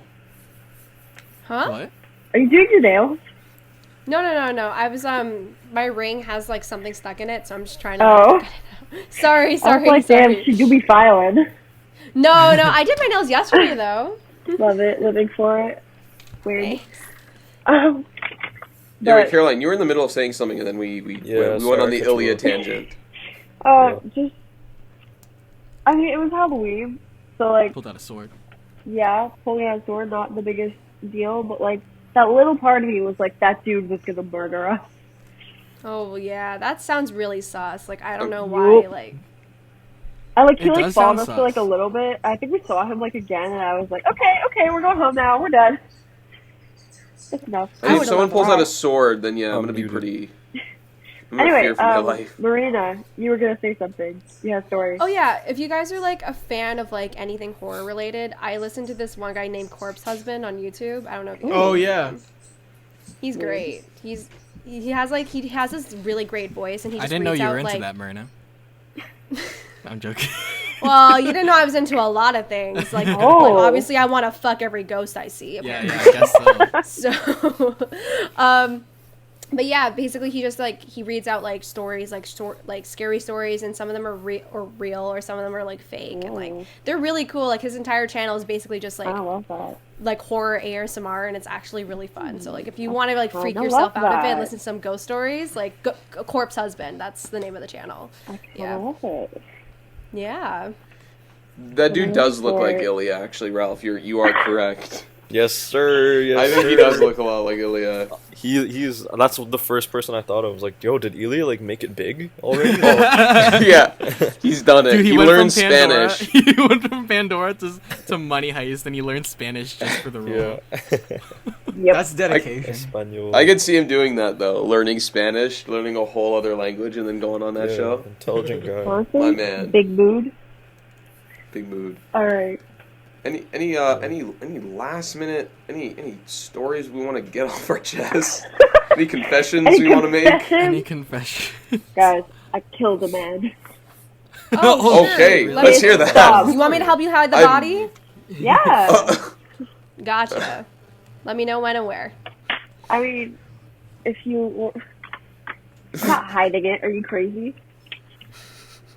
Huh? What? Are you doing your nails? No. I was my ring has like something stuck in it, so I'm just trying to. Oh. Sorry. I was like, damn, should you be filing? No, I did my nails yesterday though. Love it. Living for it. Weird. Thanks. Yeah, wait, But, Caroline, you were in the middle of saying something, and then we Yeah, went sorry, on the I cut you Ilya off. tangent. just, I mean, it was Halloween, so like, Pulled out a sword. yeah, pulling out a sword, not the biggest deal, but like, that little part of me was like, that dude was gonna murder us. Oh yeah, that sounds really sus. Like I don't know Yup. why. Like I like, he It like does followed sound us for like a sus. little bit. I think we saw him like again, and I was like, okay, we're going home now, we're done. That's enough. And if would've someone loved pulls that. out a sword, then yeah, I'm I'm gonna be muted. pretty. I'm gonna Anyway, fear for my life. Marina, you were gonna say something. You have stories. oh yeah, if you guys are like a fan of like anything horror related, I listened to this one guy named Corpse Husband on YouTube. I don't know if you Oh yeah. He's great. He has this really great voice, and he I just didn't know reads you out, were into like, that, Marina. I'm joking. Well, you didn't know I was into a lot of things. Like, Oh. like obviously, I want to fuck every ghost I see. Yeah, apparently. I guess so. So, but yeah, basically, he just like he reads out like stories, like scary stories, and some of them are real, or some of them are like fake, and like Ooh. they're really cool. Like his entire channel is basically just I like love that. horror ASMR, and it's actually really fun. So like if you want to like Oh, freak I yourself love out of it, and that. listen to some ghost stories, like Corpse Husband. That's the name of the channel. I Yeah. love it. Yeah. That dude does look like Right. Ilya, actually, Ralph. You are correct. Yes, sir. Yes, I think sir. he does look a lot like Ilya. He's that's the first person I thought of. I was like, yo, did Ilya like make it big already? Yeah, he's done it. Dude, he went learned from Pandora, Spanish. He went from Pandora to Money Heist, and he learned Spanish just for the role. yeah. Yep. That's dedication. Espanol. I could see him doing that though, learning Spanish, learning a whole other language, and then going on that Yeah, show. Intelligent guy. Honestly, My man. Big mood. Big mood. All right. Any last minute any stories we want to get off our chest? Any confessions Any we want to make? confessions? Any confession? Guys, I killed a man. Oh, sure. Okay, Let let's me- hear that. Stop. You want me to help you hide the I'm- body? Yeah. Gotcha. Let me know when and where. I mean, if you... I'm not hiding it. Are you crazy?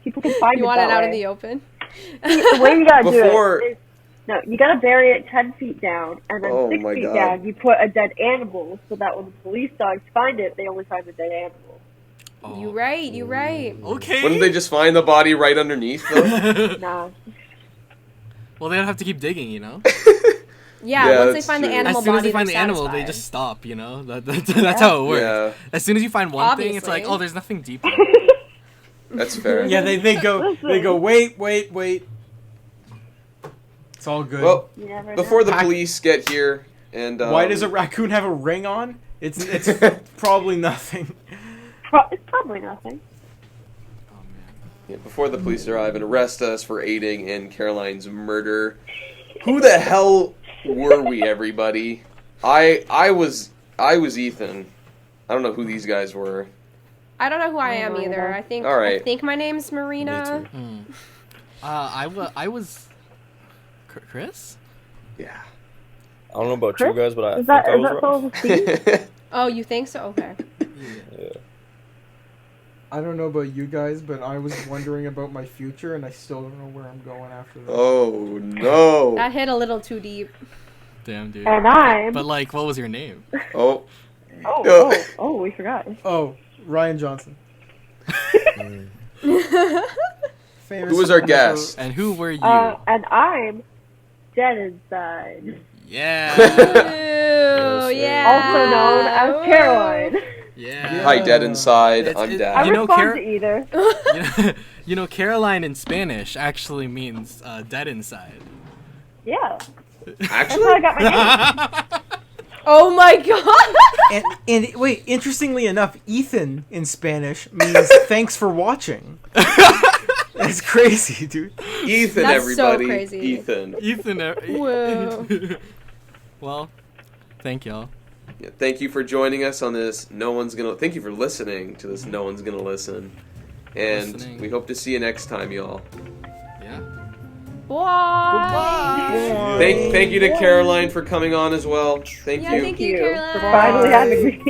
People can find You it want that it out way. in the open? The way you gotta Before- do it is, no, you gotta bury it 10 feet down, and then Oh 6 my feet God. down, you put a dead animal, so that when the police dogs find it, they only find the dead animal. Oh. You right. You right. Okay. Wouldn't they just find the body right underneath though? Nah. Well, they don't have to keep digging, you know. Yeah. Yeah, once they that's find the true. animal As soon as body, they find they're the animal, they satisfied. just stop. You know. That's how it works. Yeah, As soon as you find one thing, it's like, Obviously. oh, there's nothing deeper. that's fair. Yeah, they go wait. It's all good. Well, You never before know. the police get here, and Why does a raccoon have a ring on? It's probably nothing. It's probably nothing. Oh man. Yeah, before the police arrive and arrest us for aiding in Caroline's murder, who the hell were we, everybody? I was Ethan. I don't know who these guys were. I don't know who I am Oh, either. no. I think All right. I think my name's Marina. Me too. Hmm. I was. Chris. Yeah. I don't know about Chris? you guys, but I Is think that I was spelled wrong. with a C? Oh, you think so? Okay. Yeah. I don't know about you guys, but I was wondering about my future, and I still don't know where I'm going after this. Oh no. That hit a little too deep. Damn, dude. And I'm... But like, what was your name? Oh. we forgot. Oh, Ryan Johnson. Mm. Famous Who was our for- guest? And who were you? And I'm dead inside. Yeah. Ooh, sir. yeah. Also known as Caroline. Yeah. Hi, dead inside. It's- I'm it- I dad. You know, respond to either. You know, Caroline in Spanish actually means dead inside. Yeah. That's how I Actually, got my name. Oh my god. And wait, interestingly enough, Ethan in Spanish means thanks for watching. That's crazy, dude. Ethan, That's so everybody. crazy. Ethan. Ethan. Whoa. Well, thank y'all. Yeah, thank you for joining us on this. Thank you for listening to this. No one's gonna listen. And Listening. we hope to see you next time, y'all. Yeah. Bye. Thank you to Caroline for coming on as well. Thank Yeah, you. thank you, For Caroline. finally having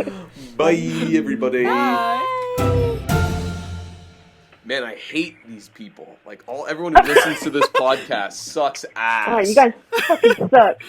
me. Bye, everybody. Bye. Man, I hate these people. Like everyone who listens to this podcast sucks ass. Oh, you guys fucking suck.